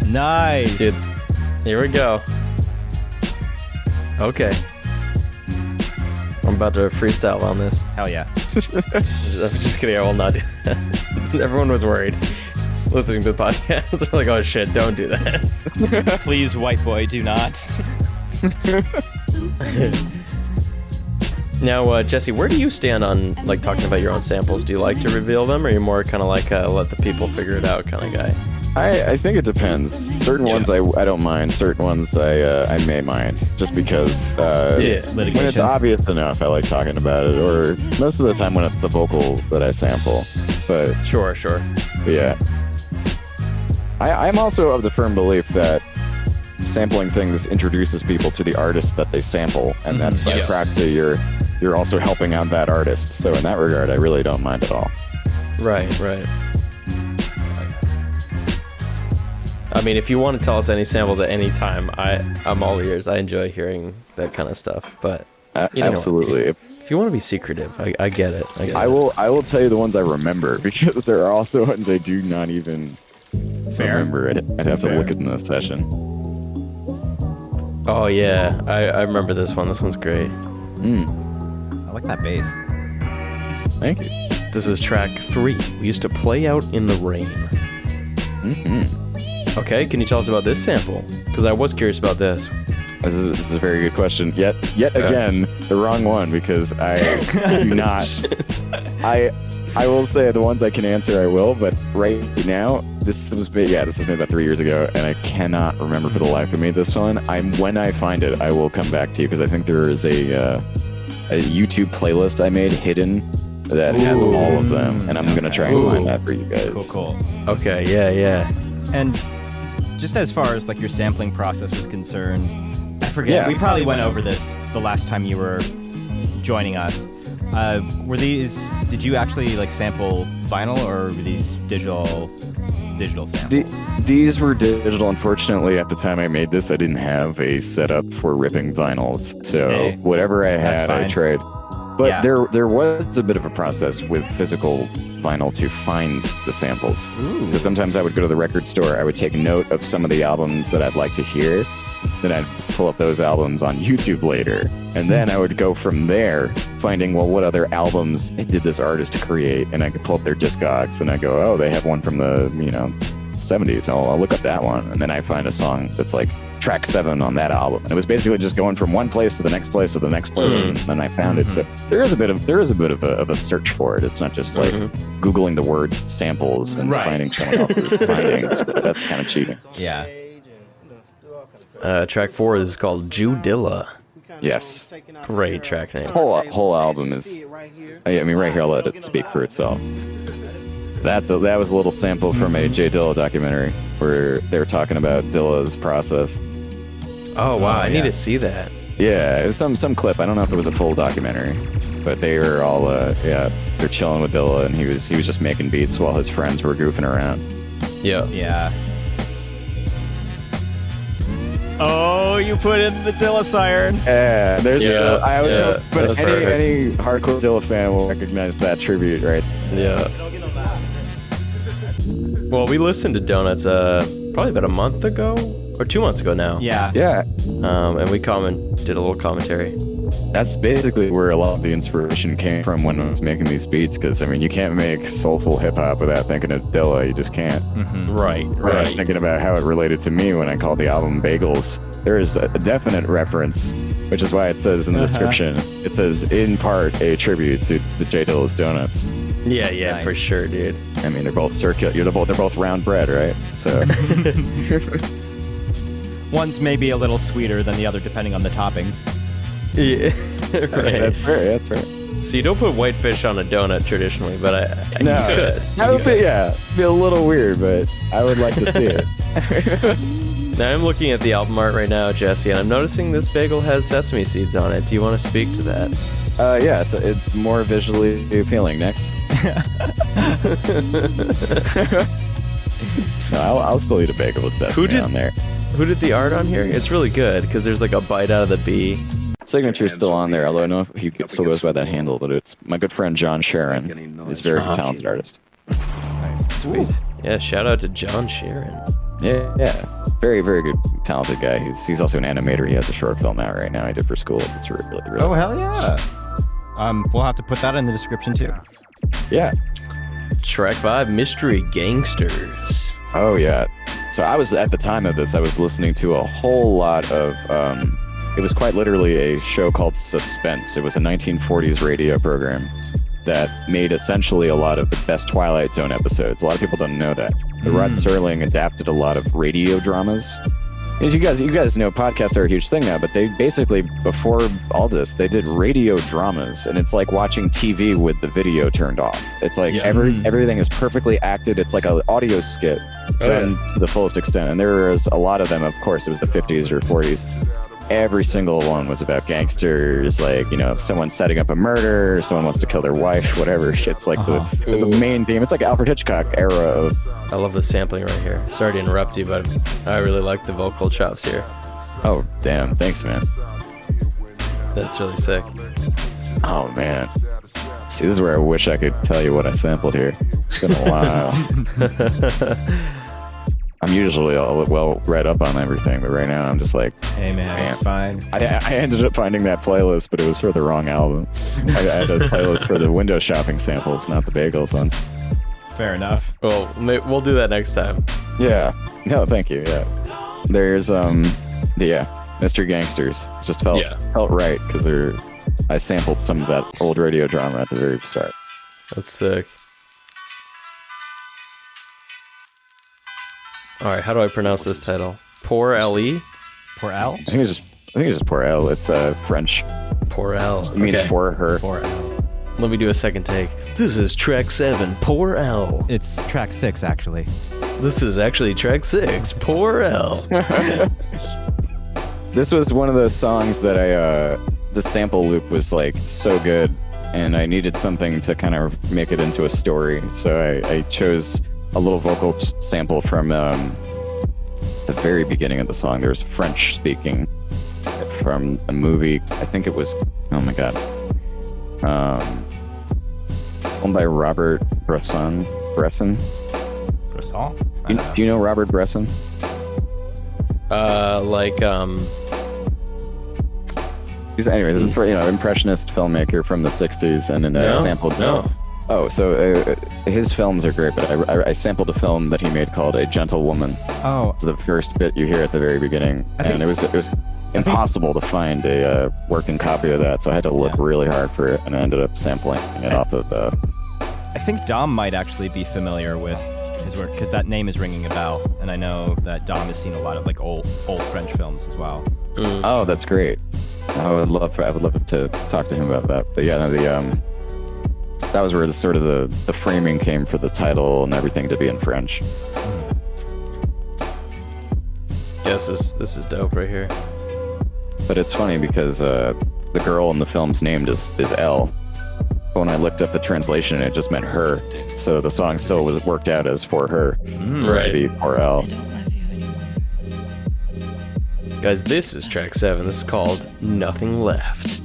Nice. Dude, here we go. Okay. I'm about to freestyle on this. Hell yeah. I'm just kidding. I will not do that. Everyone was worried listening to the podcast. They're like, oh shit, don't do that. Please, white boy, do not. Now, Jesse, where do you stand on like talking about your own samples? Do you like to reveal them, or are you more kind of like let the people figure it out kind of guy? I think it depends. Certain ones I don't mind. Certain ones I may mind, just because when it's obvious enough, I like talking about it. Or most of the time when it's the vocal that I sample. But sure. But yeah, I'm also of the firm belief that sampling things introduces people to the artist that they sample, and then by practically you're also helping out that artist. So in that regard, I really don't mind at all. Right. I mean, if you want to tell us any samples at any time, I'm all ears. I enjoy hearing that kind of stuff. But absolutely, if you want to be secretive, I get it. I will tell you the ones I remember, because there are also ones I do not even remember. I'd have to look at in this session. Oh yeah, I remember this one. This one's great. I like that bass. Thank you. This is track 3. We used to play out in the rain. Okay, can you tell us about this sample? Because I was curious about this. This is a very good question. Yet again, the wrong one, because I do not. I will say the ones I can answer, I will. But right now, this was made about 3 years ago, and I cannot remember for the life of me this one. When I find it, I will come back to you, because I think there is a YouTube playlist I made hidden that has all of them, and I'm gonna try and find that for you guys. Cool. Okay, yeah. And just as far as like your sampling process was concerned, I forget. We probably went over this the last time you were joining us. Did you actually like sample vinyl, or were these digital samples? These were digital. Unfortunately, at the time I made this, I didn't have a setup for ripping vinyls. So whatever I had, I tried. But there was a bit of a process with physical vinyl to find the samples. Because sometimes I would go to the record store, I would take note of some of the albums that I'd like to hear, then I'd pull up those albums on YouTube later, and then I would go from there, finding, well, what other albums did this artist create, and I could pull up their discogs, and I go, oh, they have one from the 70s. I'll look up that one, and then I find a song that's like track 7 on that album, and it was basically just going from one place to the next place to the next place, and then I found it. So there is a bit of a search for it. It's not just like googling the words samples and finding someone else's findings. That's kind of cheating. Yeah. Track 4 is called Judilla. Yes. Great track name. Whole album is. Right here, I'll let it speak for itself. That was a little sample from a J Dilla documentary where they were talking about Dilla's process. Oh wow, I need to see that. Yeah, it was some clip. I don't know if it was a full documentary, but they were all they're chilling with Dilla, and he was just making beats while his friends were goofing around. Yeah. Oh, you put in the Dilla siren. Yeah, there's the. I always know, but any hardcore Dilla fan will recognize that tribute, right? Yeah. Well, we listened to Donuts probably about a month ago or 2 months ago now. Yeah. And we did a little commentary. That's basically where a lot of the inspiration came from when I was making these beats, because you can't make soulful hip hop without thinking of Dilla. You just can't. Right. I was thinking about how it related to me when I called the album Bagels. There is a definite reference, which is why it says in the description, it says in part a tribute to J Dilla's Donuts. Yeah, nice. For sure, dude. I mean, they're both circular. They're both round bread, right? So one's maybe a little sweeter than the other, depending on the toppings. Yeah, right. That's fair. So you don't put whitefish on a donut traditionally, but I could. That would be a little weird, but I would like to see it. Now I'm looking at the album art right now, Jesse, and I'm noticing this bagel has sesame seeds on it. Do you want to speak to that? So it's more visually appealing. Next. No, I'll still eat a bagel with sesame on there. Who did the art on here? It's really good because there's like a bite out of the bee. Signature's still on there, although I don't know if he still goes by that handle, but it's my good friend Jon Sherin. He's a very talented artist. Nice. Sweet. Yeah, shout out to Jon Sherin. Yeah. Very, very good, talented guy. He's also an animator. He has a short film out right now I did for school. It's really Oh, hell yeah. We'll have to put that in the description too. Yeah. Track 5, Mystery Gangsters. Oh, yeah. So I was, at the time of this, I was listening to a whole lot of, it was quite literally a show called Suspense. It was a 1940s radio program that made essentially a lot of the best Twilight Zone episodes. A lot of people don't know that. Rod Serling adapted a lot of radio dramas As you guys know, podcasts are a huge thing now, but they basically, before all this, they did radio dramas, and it's like watching TV with the video turned off. It's like everything is perfectly acted. It's like an audio skit done to the fullest extent. And there was a lot of them, of course, it was the 50s or 40s. Every single one was about gangsters, like, you know, someone setting up a murder, someone wants to kill their wife, whatever. It's like the main theme. It's like Alfred Hitchcock era of... I love the sampling right here. Sorry to interrupt you, but I really like the vocal chops here. Oh, damn. Thanks, man. That's really sick. Oh, man. See, this is where I wish I could tell you what I sampled here. It's been a while. I'm usually all well read up on everything, but right now I'm just like, hey man, it's fine. I ended up finding that playlist, but it was for the wrong album. I had a playlist for the window shopping samples, not the Bagels ones. Fair enough. Well, we'll do that next time. Yeah. No, thank you. Yeah. There's Mystery Gangsters. It just felt right because I sampled some of that old radio drama at the very start. That's sick. All right, how do I pronounce this title? Pour L-E? Pour L? I think it's just Pour L. It's French. Pour L. It means for her. Pour L. Let me do a second take. This is track 7, Pour L. It's track 6, actually. This is actually track 6, Pour L. This was one of those songs that the sample loop was like so good, and I needed something to kind of make it into a story. So I chose a little vocal sample from the very beginning of the song. There's French speaking from a movie. I think it was, oh my god, filmed by Robert Bresson. Bresson? Do you know Robert Bresson? He's impressionist filmmaker from the 60s, and sampled. No. Oh, so his films are great, but I sampled a film that he made called A Gentlewoman. Oh. It's the first bit you hear at the very begining. And it was impossible to find a working copy of that, so I had to look really hard for it, and I ended up sampling it off of... I think Dom might actually be familiar with his work, because that name is ringing a bell, and I know that Dom has seen a lot of like old French films as well. Oh, that's great. I would love to talk to him about that. But yeah, that was where the framing came for the title and everything to be in French. Yes, this is dope right here. But it's funny because the girl in the film's named is Elle. But when I looked up the translation, it just meant her. So the song still was worked out as for her. Right. To be for Elle. Guys, this is track 7. This is called Nothing Left.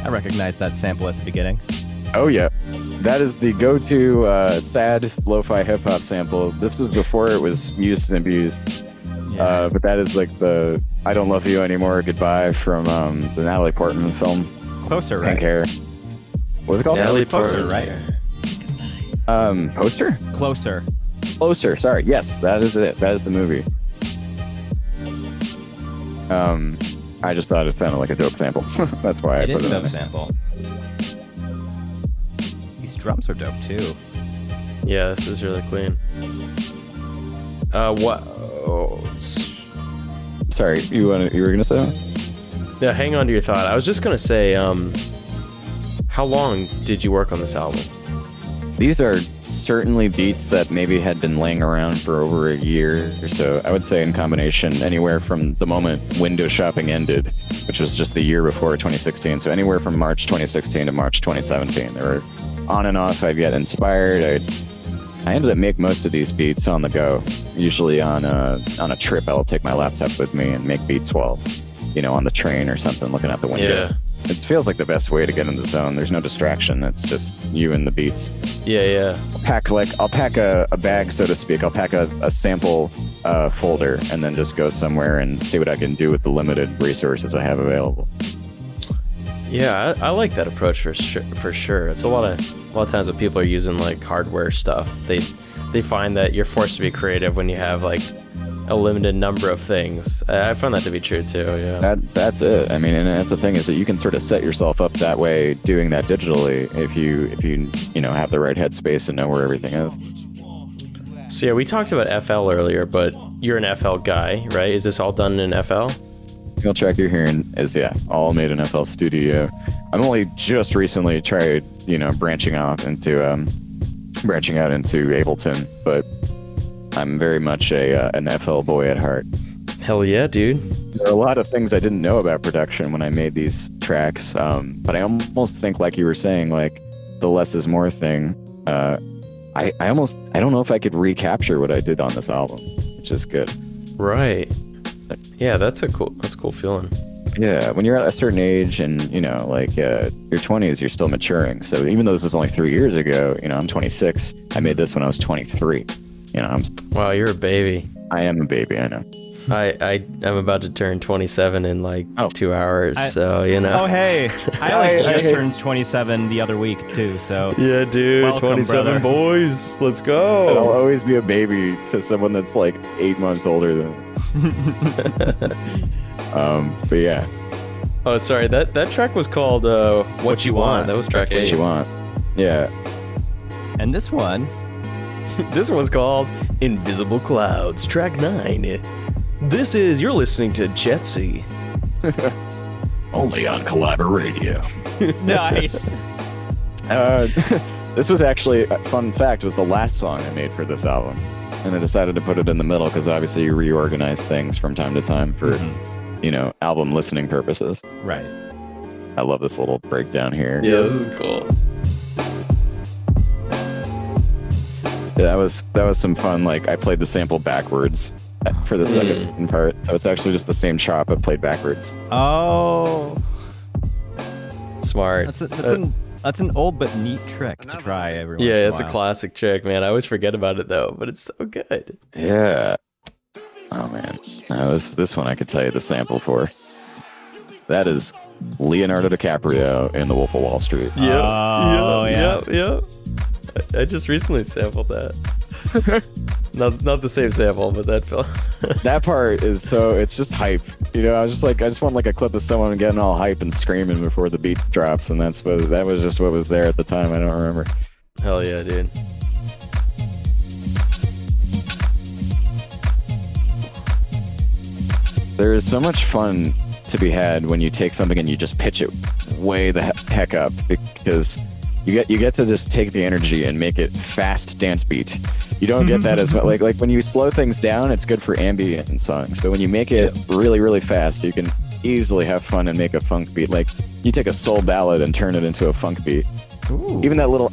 I recognize that sample at the beginning. Oh yeah, that is the go-to sad lo-fi hip-hop sample. This was before it was used and abused. Yeah. But that is like the I Don't Love You Anymore Goodbye from the Natalie Portman film. Closer, right? Pink Hair. What's it called? Natalie Closer, right? Poster? Closer. Sorry. Yes, that is it. That is the movie. I just thought it sounded like a dope sample. That's why I put it in. It is a dope sample. These drums are dope too. Yeah, this is really clean. What? Oh. Sorry, you were gonna say that? Yeah, hang on to your thought. I was just gonna say, how long did you work on this album? These are certainly beats that maybe had been laying around for over a year or so. I would say in combination, anywhere from the moment window shopping ended, which was just the year before 2016. So anywhere from March 2016 to March 2017. They were on and off. I'd get inspired. I ended up making most of these beats on the go. Usually on a trip, I'll take my laptop with me and make beats while, on the train or something, looking out the window. Yeah. It feels like the best way to get in the zone. There's no distraction. It's just you and the beats. Yeah. I'll pack a bag, so to speak. I'll pack a sample folder and then just go somewhere and see what I can do with the limited resources I have available. Yeah, I like that approach for sure. It's a lot of times when people are using like hardware stuff, they find that you're forced to be creative when you have like a limited number of things. I found that to be true too. Yeah. That's it. I mean, and that's the thing is that you can sort of set yourself up that way doing that digitally if you have the right headspace and know where everything is. So yeah, we talked about FL earlier, but you're an FL guy, right? Is this all done in FL? The track you're hearing is all made in FL Studio. I'm only just recently tried, branching out into Ableton, but I'm very much an FL boy at heart. Hell yeah, dude. There are a lot of things I didn't know about production when I made these tracks, but I almost think, like you were saying, like the less is more thing. I don't know if I could recapture what I did on this album, which is good. Right. Yeah, that's a cool feeling. Yeah, when you're at a certain age and, your 20s, you're still maturing. So even though this is only 3 years ago, I'm 26. I made this when I was 23. Wow, you're a baby. I am a baby, I know. I'm about to turn 27 in 2 hours, so Oh hey, I just turned 27 the other week too. So yeah, dude, welcome, 27 brother. Boys, let's go. I'll always be a baby to someone that's like 8 months older than. But yeah. Oh, sorry, that track was called "What You Want." That was track 8. What You Want. Yeah. And this one. This one's called Invisible Clouds, track 9. You're listening to Jetsee. Only on CollaboRadio. Nice. This was actually, fun fact, was the last song I made for this album. And I decided to put it in the middle because obviously you reorganize things from time to time for, album listening purposes. Right. I love this little breakdown here. Yeah, this is cool. Yeah, that was some fun. Like, I played the sample backwards for the second part, so it's actually just the same chop but played backwards. Oh, smart. That's an old but neat trick to try every once in a Yeah, it's while. a classic trick, man. I always forget about it though, but it's so good. Yeah. Oh man, this one I could tell you the sample for. That is Leonardo DiCaprio in The Wolf of Wall Street. Yeah. I just recently sampled that. not the same sample, but that film. That part is it's just hype. I just want like a clip of someone getting all hype and screaming before the beat drops, and that was just what was there at the time. I don't remember. Hell yeah, dude. There is so much fun to be had when you take something and you just pitch it way the heck up, because you get to just take the energy and make it fast dance beat. You don't get that as well. Like when you slow things down, it's good for ambient songs, but when you make it really, really fast, you can easily have fun and make a funk beat. Like you take a soul ballad and turn it into a funk beat. Ooh. Even that little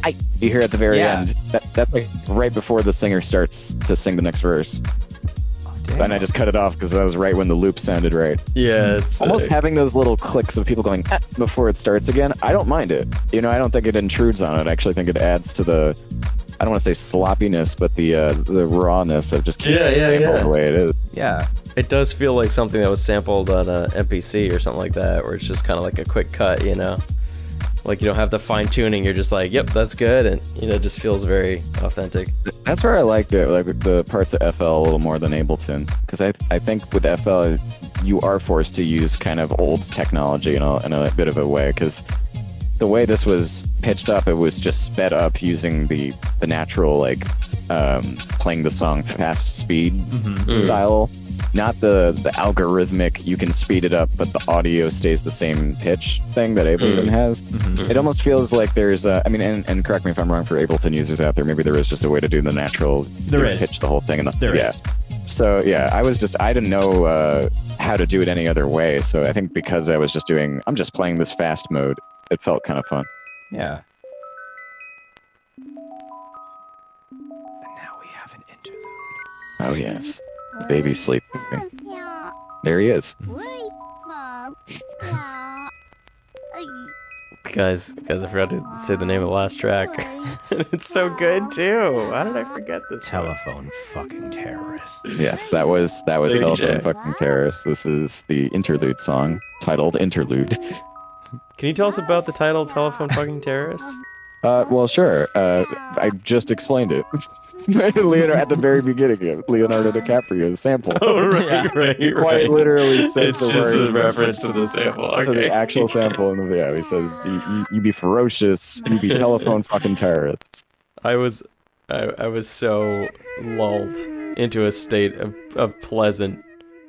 I you hear at the very end, that's like right before the singer starts to sing the next verse. And I just cut it off because that was right when the loop sounded right. Yeah, it's almost having those little clicks of people going before it starts again. I don't mind it. I don't think it intrudes on it. I actually think it adds to the, I don't want to say sloppiness, but the rawness of just keeping the sample the way it is. Yeah. It does feel like something that was sampled on a MPC or something like that, where it's just kind of like a quick cut, Like you don't have the fine tuning. You're just like, yep, that's good, and it just feels very authentic. That's where I like the parts of FL a little more than Ableton, because I think with FL you are forced to use kind of old technology in a bit of a way, because the way this was pitched up, it was just sped up using the natural playing the song fast speed style. Not the algorithmic, you can speed it up, but the audio stays the same pitch thing that Ableton has. It almost feels like there's and correct me if I'm wrong for Ableton users out there, maybe there is just a way to do the natural pitch the whole thing. There is. So yeah, I didn't know how to do it any other way. So I think because I'm just playing this fast mode, it felt kind of fun. Yeah. And now we have an interlude. Oh yes. The baby's sleeping. There he is. Guys, I forgot to say the name of the last track. It's so good too. How did I forget this? Telephone fucking terrorists. Yes, that was Telephone Fucking Terrorists. This is the interlude song titled Interlude. Can you tell us about the title Telephone Fucking Terrorists? Well, sure. I just explained it. Leonardo at the very beginning of Leonardo DiCaprio's sample. Oh, right. He quite literally says it's the just words a reference to the sample. Okay. To the actual sample. He says, you be ferocious, you be telephone fucking terrorists. I was I was so lulled into a state of pleasant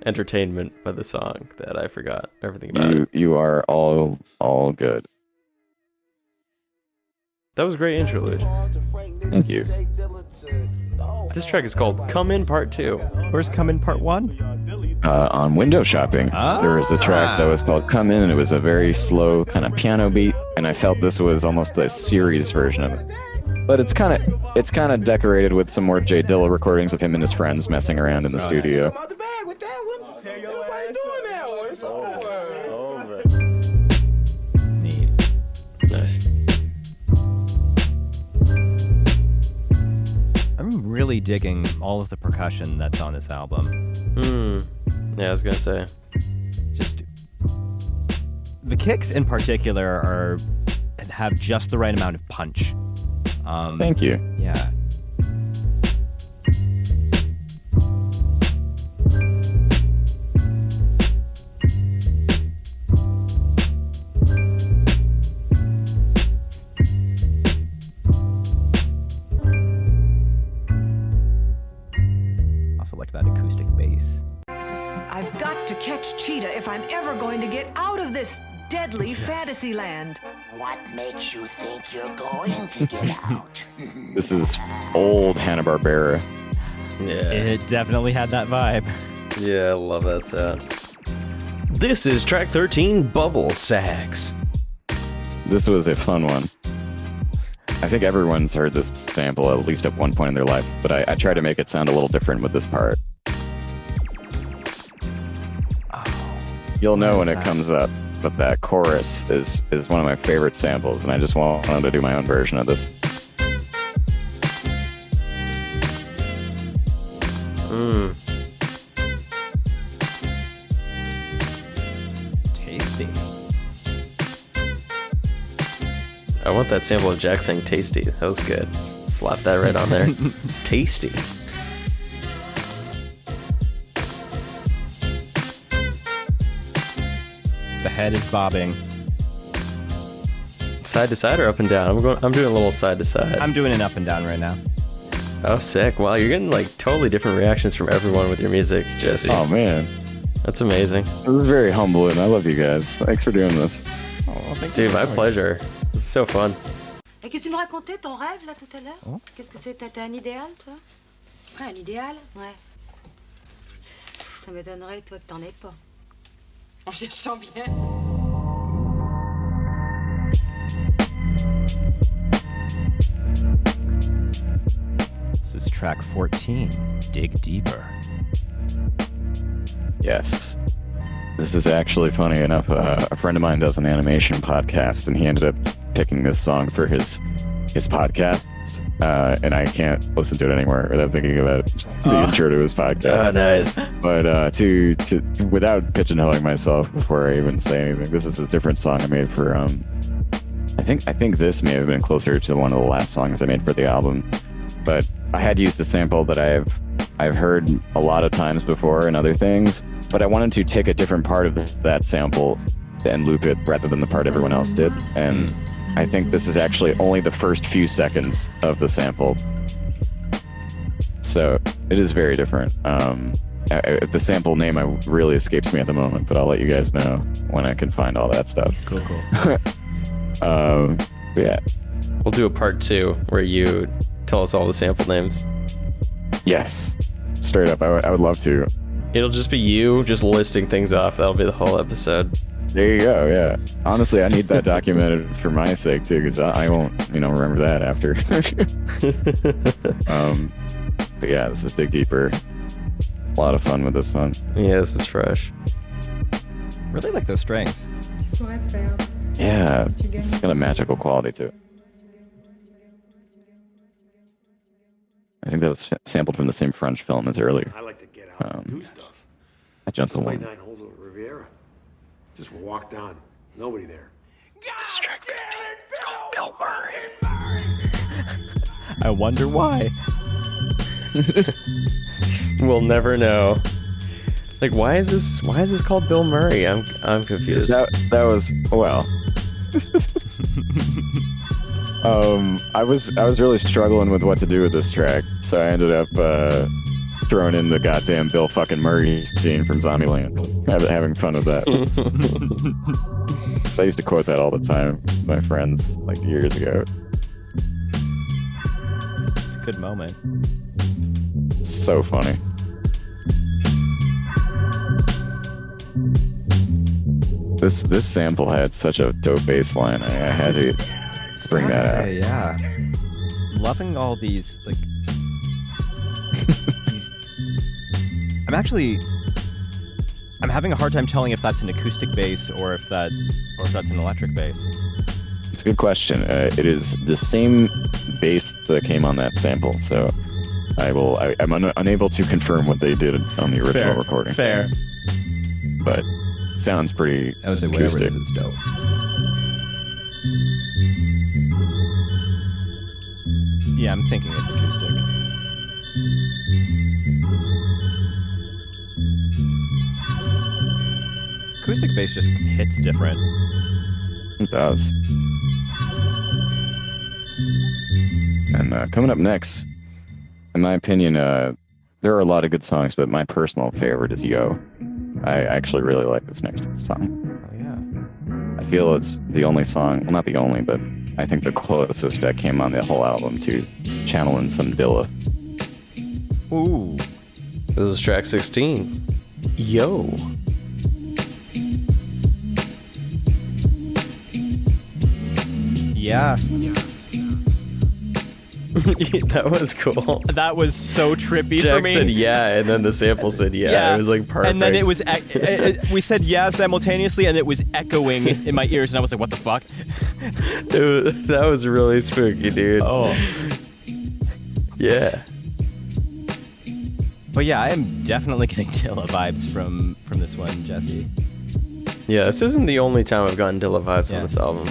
entertainment by the song that I forgot everything about it. You are all good. That was a great interlude. Thank you. This track is called Come In Part 2. Where's Come In Part 1? On Window Shopping, there was a track that was called Come In, and it was a very slow kind of piano beat, and I felt this was almost a series version of it. But it's kind of decorated with some more Jay Dilla recordings of him and his friends messing around in the studio. Neat. Nice. I'm really digging all of the percussion that's on this album. Yeah, I was gonna say. Just the kicks in particular have just the right amount of punch. Thank you. Yeah. Also like that acoustic bass. I've got to catch Cheetah if I'm ever going to get out of this deadly fantasy land. What makes you think you're going to get out? This is old Hanna-Barbera. Yeah. It definitely had that vibe. Yeah, I love that sound. This is track 13, Bubble Sax. This was a fun one. I think everyone's heard this sample at least at one point in their life, but I try to make it sound a little different with this part. You'll know when it comes up, but that chorus is one of my favorite samples, and I just wanted to do my own version of this. Tasty. I want that sample of Jack saying tasty. That was good. Slap that right on there. Tasty. The head is bobbing. Side to side or up and down? I'm doing a little side to side. I'm doing an up and down right now. Oh, sick. Wow, you're getting like totally different reactions from everyone with your music, Jesse. Oh, man. That's amazing. It was very humbling. I love you guys. Thanks for doing this. Oh, thank Dude, you. my pleasure. This is so fun. Et qu'est-ce que tu me racontais, ton rêve, là, tout à l'heure? Qu'est-ce que c'est? T'as un idéal, toi? Un idéal? Ouais. Ça m'étonnerait, toi, que t'en aies pas. En cherchant bien. This is track 14, Dig Deeper. Yes. This is actually funny enough. A friend of mine does an animation podcast, and he ended up picking this song for his podcast. And I can't listen to it anymore without thinking about the intro to his podcast. Oh, nice. But to without pigeonholing myself before I even say anything, this is a different song I made for. I think this may have been closer to one of the last songs I made for the album. But I had used a sample that I've heard a lot of times before in other things. But I wanted to take a different part of that sample and loop it rather than the part everyone else did. And I think this is actually only the first few seconds of the sample. So it is very different. The sample name really escapes me at the moment, but I'll let you guys know when I can find all that stuff. Cool. But yeah. We'll do a part 2 where you tell us all the sample names. Yes. Straight up, I would love to. It'll just be you just listing things off. That'll be the whole episode. There you go, yeah. Honestly, I need that documented for my sake, too, because I won't, remember that after. But yeah, this is Dig Deeper. A lot of fun with this one. Yeah, this is fresh. Really like those strings. Yeah, it's got a magical quality to it. I think that was sampled from the same French film as earlier. I like to get out and do stuff. A Gentle Play One. 9 holes over Riviera. Just walk down. Nobody there. This is track 15. It's called Bill Murray. I wonder why. We'll never know. Like, why is this called Bill Murray? I'm confused. That was, well. I was really struggling with what to do with this track, so I ended up throwing in the goddamn Bill fucking Murray scene from Zombieland. Having fun with that. So I used to quote that all the time with my friends, like years ago. It's a good moment. It's so funny. This sample had such a dope bass line. I had to bring that out. Yeah. Loving all these, like... I'm having a hard time telling if that's an acoustic bass or if that's an electric bass. It's a good question. It is the same bass that came on that sample, so I'm unable to confirm what they did on the original recording. Fair. But it sounds pretty acoustic. It's dope. Yeah, I'm thinking it's acoustic. Acoustic bass just hits different. It does. And coming up next, in my opinion, there are a lot of good songs, but my personal favorite is Yo. I actually really like this next song. Oh, yeah. I feel it's the only song, well, not the only, but I think the closest that came on the whole album to channeling some Dilla. Ooh. This is track 16. Yo. Yeah. That was cool. That was so trippy Jack for me. said yeah, and then the sample said yeah. It was like perfect. And then it was, we said yeah simultaneously, and it was echoing in my ears, and I was like, what the fuck? That was really spooky, dude. Oh. Yeah. But yeah, I am definitely getting Dilla vibes from this one, Jesse. Yeah, this isn't the only time I've gotten Dilla vibes on this album.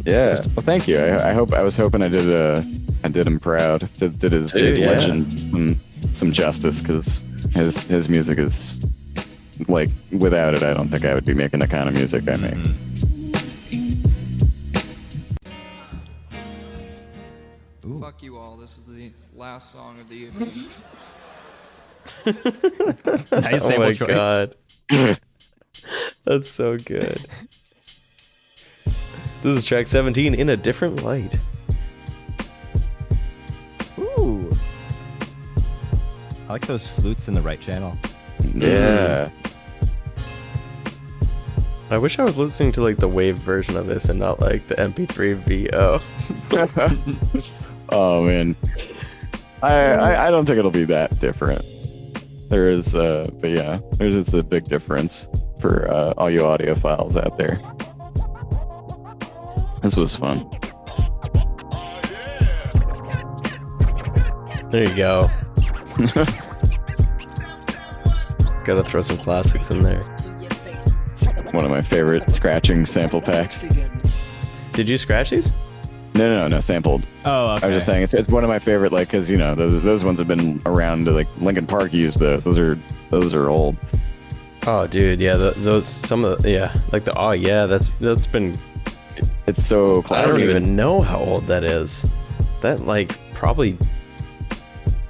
Yeah. Well, thank you. I was hoping I did him proud. Did his legend some justice, because his music is, like, without it, I don't think I would be making the kind of music I make. Ooh. Fuck you all. This is the last song of the evening. Nice sample choice. Oh my god. That's so good. This is track 17, In a Different Light. Ooh. I like those flutes in the right channel. Yeah. I wish I was listening to like the wave version of this and not like the MP3 VO. Oh man. I don't think it'll be that different. There is but yeah, there's just a big difference for all you audiophiles out there. This was fun. There you go. Gotta throw some classics in there. It's one of my favorite scratching sample packs. Did you scratch these? No, sampled. Oh, okay. I was just saying, it's one of my favorite, like, because, you know, those ones have been around, like, Linkin Park used those. Those are old. Oh, dude, yeah, like the, oh, yeah, that's been... It's so classic. I don't even know how old that is. That, like, probably...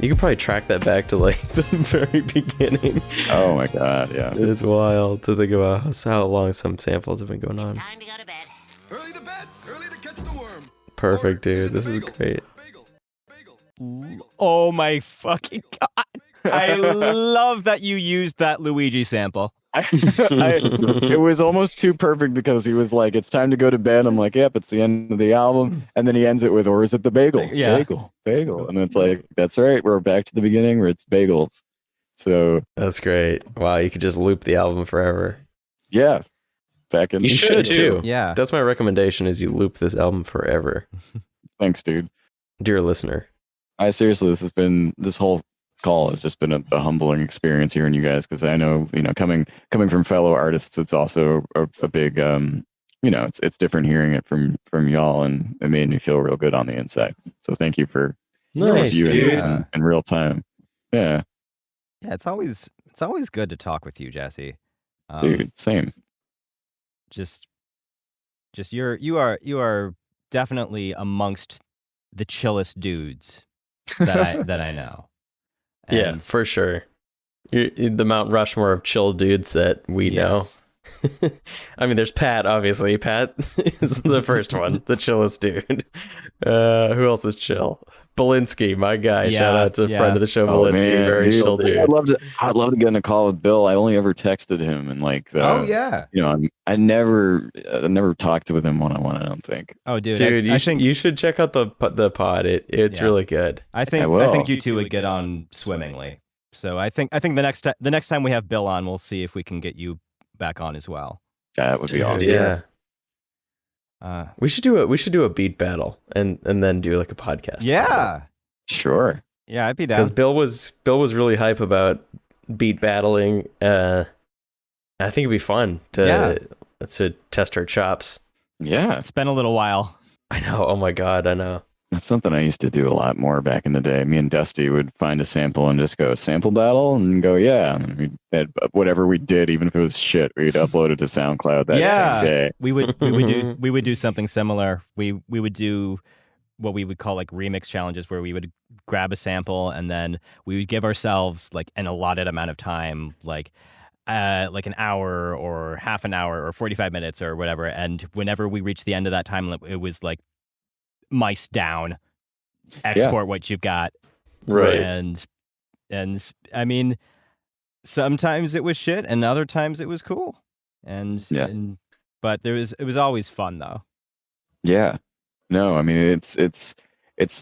You could probably track that back to, like, the very beginning. Oh, my God, yeah. It's wild to think about how long some samples have been going on. Time to go to bed. Early to bed, early to catch the worm. Perfect, dude. This is great. Oh, my fucking God. I love that you used that Luigi sample. It was almost too perfect, because he was like, it's time to go to bed. I'm like, yep, it's the end of the album. And then he ends it with, or is it the bagel? Yeah. Bagel. And it's like, that's right. We're back to the beginning where it's bagels. So that's great. Wow, you could just loop the album forever. Yeah. Back in. You should too. Yeah. That's my recommendation, is you loop this album forever. Thanks, dude. Dear listener. Seriously, this whole call has just been a humbling experience hearing you guys, because I know, you know, coming from fellow artists, it's also a big you know, it's different hearing it from y'all, and it made me feel real good on the inside. So thank you for reviewing this in real time. Yeah. Yeah, it's always good to talk with you, Jesse. Dude, same. Just you are definitely amongst the chillest dudes that I know. Yeah, for sure. You're the Mount Rushmore of chill dudes that we know. I mean, there's Pat, obviously. Pat is the first one, the chillest dude. Who else is chill? Belinsky, my guy. Shout out to friend of the show, Belinsky. Man, very chill dude. I'd love to get in a call with Bill. I only ever texted him and I never talked with him one-on-one, I don't think. Oh, dude, I think you should check out the pod. It's really good. I think you two would get on swimmingly. So I think the next time we have Bill on, we'll see if we can get you back on as well. That would be awesome. Yeah. We should do a beat battle and then do like a podcast. Yeah. Sure. Yeah, I'd be down. Because Bill was really hype about beat battling. I think it'd be fun to test our chops. Yeah. It's been a little while. I know. Oh my God, I know. That's something I used to do a lot more back in the day. Me and Dusty would find a sample and just go sample battle and go, yeah. And whatever we did, even if it was shit, we'd upload it to SoundCloud that same day. We would do something similar. We would do what we would call like remix challenges, where we would grab a sample and then we would give ourselves like an allotted amount of time, like an hour or half an hour or 45 minutes or whatever. And whenever we reached the end of that time, it was like, mice down, export what you've got, right? And I mean, sometimes it was shit, and other times it was cool, but it was always fun though. Yeah, no, I mean it's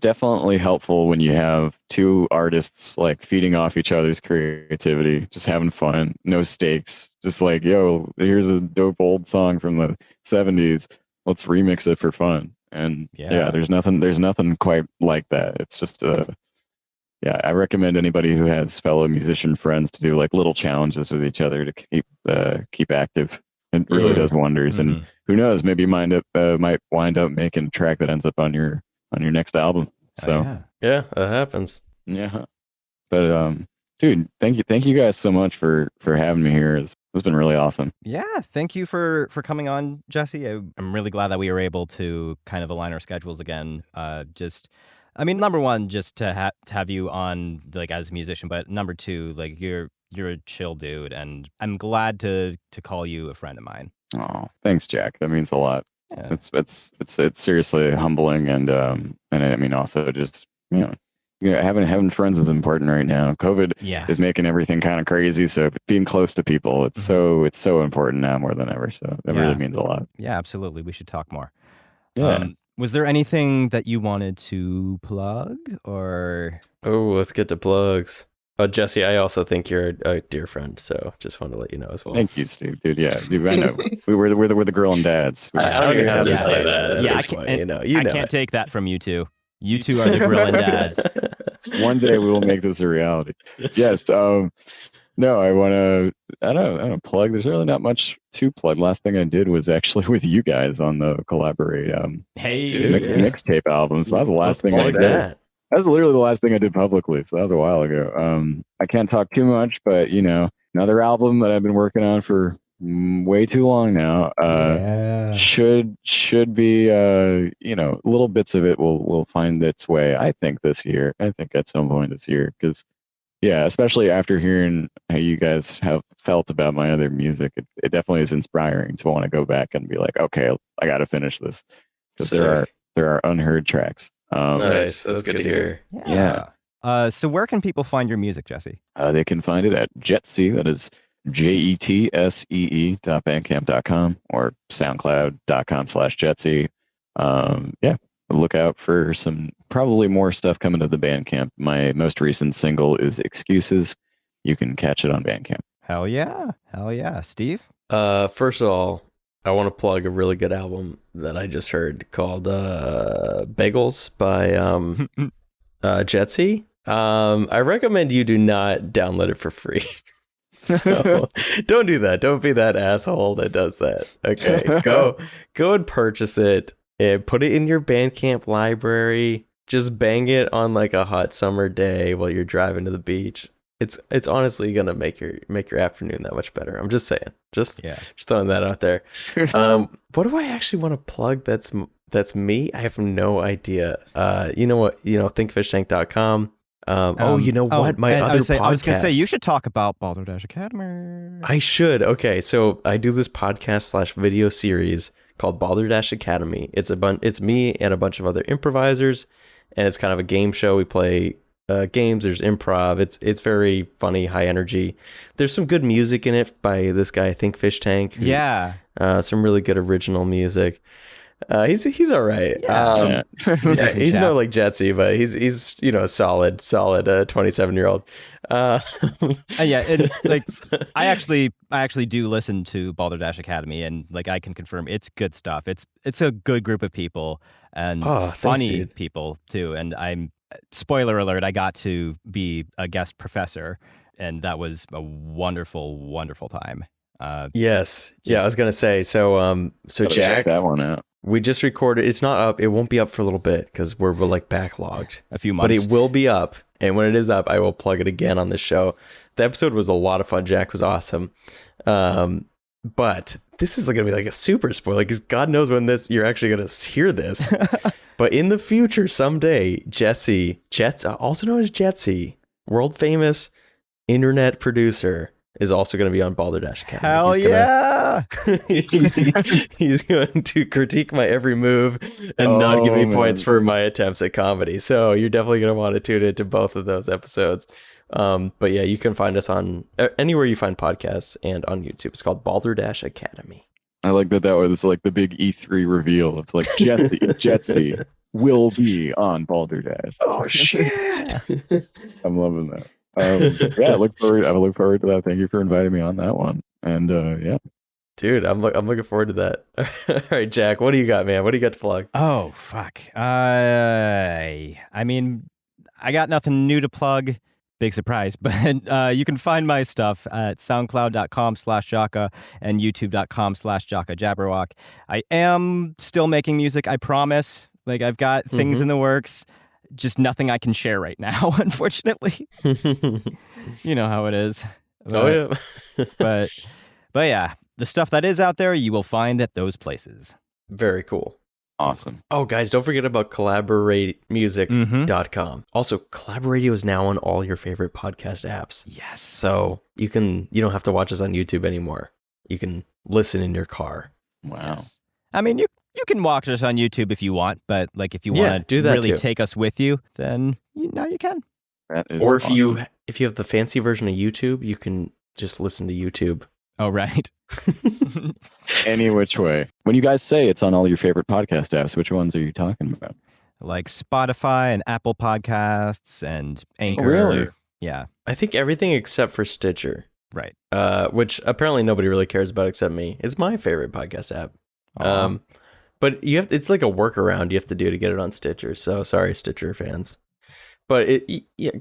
definitely helpful when you have two artists like feeding off each other's creativity, just having fun, no stakes, just like, yo, here's a dope old song from the 70s, let's remix it for fun. And there's nothing quite like that. It's just I recommend anybody who has fellow musician friends to do like little challenges with each other to keep active. It really does wonders. Mm-hmm. And who knows, maybe you might wind up making a track that ends up on your next album. So yeah, that happens. Yeah, but dude, thank you guys so much for having me here. It's been really awesome. Yeah, thank you for coming on, Jesse. I'm really glad that we were able to kind of align our schedules again. Number one, just to have you on like as a musician, but number two, like you're a chill dude, and I'm glad to call you a friend of mine. Oh, thanks, Jack. That means a lot. Yeah. It's seriously humbling, and I mean also just having friends is important right now. COVID is making everything kind of crazy, so being close to people, it's so important now more than ever. So that really means a lot. Yeah, absolutely. We should talk more. Yeah. Was there anything that you wanted to plug, or? Oh, let's get to plugs. Oh, Jesse, I also think you're a dear friend, so just wanted to let you know as well. Thank you, Steve. Dude, yeah, dude, I know. we're the girl and dads. I don't even have to say that. Yeah, I can't take that from you two. You two are the grill and dads. One day we will make this a reality. Yes. No, I don't know, plug. There's really not much to plug. Last thing I did was actually with you guys on the CollaboRadio mixtape album. So that was the last thing I did. That was literally the last thing I did publicly. So that was a while ago. I can't talk too much, but another album that I've been working on for way too long now. Should be little bits of it will find its way, I think, this year. I think at some point this year, because especially after hearing how you guys have felt about my other music, it definitely is inspiring to want to go back and be like, okay, I got to finish this, because there are unheard tracks. Nice, that's good to hear. Yeah. So where can people find your music, Jesse? They can find it at Jetsee. That is jetsee.bandcamp.com or soundcloud.com/Jetsee. Look out for some probably more stuff coming to the Bandcamp. My most recent single is Excuses. You can catch it on Bandcamp. Hell yeah. Steve? First of all, I want to plug a really good album that I just heard called Bagels by Jetsee. I recommend you do not download it for free. So don't do that. Don't be that asshole that does that. Okay, go and purchase it and put it in your Bandcamp library. Just bang it on like a hot summer day while you're driving to the beach. It's honestly gonna make your afternoon that much better. I'm just saying. Just throwing that out there. What do I actually want to plug? That's That's me? I have no idea. You know what? ThinkFishTank.com. You know what? My other podcast. I was going to say, you should talk about Balderdash Academy. I should. Okay, so I do this podcast / video series called Balderdash Academy. It's me and a bunch of other improvisers, and it's kind of a game show. We play games. There's improv. It's very funny, high energy. There's some good music in it by this guy, ThinkFishTank. Yeah. Some really good original music. He's all right. Yeah. He's no like Jetsee, but he's a solid 27-year-old. Yeah, and like I actually do listen to Balderdash Academy, and like I can confirm it's good stuff. It's a good group of people and funny people too. And spoiler alert, I got to be a guest professor, and that was a wonderful, wonderful time. Yes. Yeah, I was gonna say. So Jack, check that one out. We just recorded. It's not up. It won't be up for a little bit because we're like backlogged. A few months. But it will be up. And when it is up, I will plug it again on this show. The episode was a lot of fun. Jack was awesome. But this is going to be like a super spoiler because God knows when you're actually going to hear this. But in the future, someday, Jetsee, also known as Jetsee, world famous internet producer, is also going to be on Balderdash Academy. Hell yeah! He's going to critique my every move and not give me points for my attempts at comedy. So you're definitely going to want to tune into both of those episodes. But yeah, you can find us on anywhere you find podcasts and on YouTube. It's called Balderdash Academy. I like that was like the big E3 reveal. It's like Jetsee will be on Balderdash. Oh shit! I'm loving that. Yeah, I look forward to that. Thank you for inviting me on that one. And yeah, dude, I'm looking forward to that. All right, Jack, what do you got, man? What do you got to plug? Oh fuck. I mean, I got nothing new to plug. Big surprise, but you can find my stuff at soundcloud.com/Jawka and youtube.com/JawkaJabberwock. I am still making music, I promise. Like I've got things in the works. Just nothing I can share right now, unfortunately. You know how it is. Yeah. but yeah, the stuff that is out there, you will find at those places. Very cool. Awesome. Oh, guys, don't forget about CollaboRadio.com. Also, CollaboRadio is now on all your favorite podcast apps. Yes. So you don't have to watch us on YouTube anymore. You can listen in your car. Wow. Yes. I mean, you can watch us on YouTube if you want, but like if you want to really take us with you, then now you can. That is or awesome. if you have the fancy version of YouTube, you can just listen to YouTube. Oh, right. Any which way. When you guys say it's on all your favorite podcast apps, which ones are you talking about? Like Spotify and Apple Podcasts and Anchor. Oh, really? Yeah. I think everything except for Stitcher. Right. Which apparently nobody really cares about except me. It's my favorite podcast app. But it's like a workaround you have to do to get it on Stitcher. So sorry, Stitcher fans. But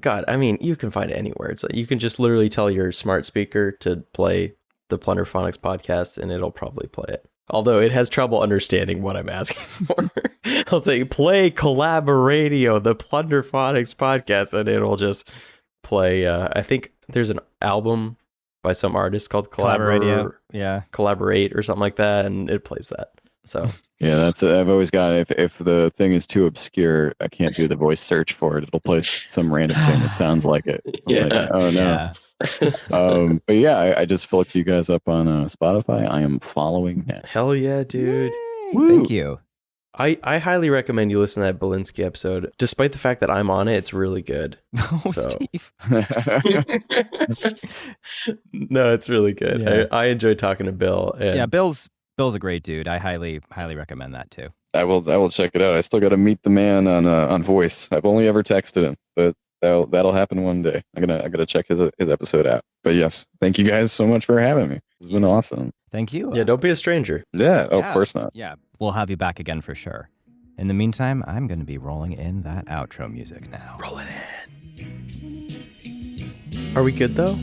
God, I mean, you can find it anywhere. It's like you can just literally tell your smart speaker to play the Plunderphonics podcast, and it'll probably play it. Although it has trouble understanding what I'm asking for. I'll say, play CollaboRadio, the Plunderphonics podcast, and it'll just play. I think there's an album by some artist called CollaboRadio. Yeah. Collaborate or something like that, and it plays that. So yeah, that's it. I've always got if the thing is too obscure, I can't do the voice search for it. It'll play some random thing that sounds like it. Yeah. Like, oh no. Yeah. But yeah, I just looked you guys up on Spotify. I am following that. Hell yeah, dude. Thank you. I highly recommend you listen to that Belinsky episode. Despite the fact that I'm on it, it's really good. Oh, so. Steve. No, it's really good. Yeah. I enjoy talking to Bill. And yeah, Bill's a great dude. I highly recommend that too. I will check it out. I still got to meet the man on voice. I've only ever texted him, but that'll happen one day. I gotta check his episode out. But yes, thank you guys so much for having me. It's been awesome. Thank you. Yeah, don't be a stranger. Yeah, of course not. Yeah, we'll have you back again for sure. In the meantime, I'm going to be rolling in that outro music now. Roll it in. Are we good though?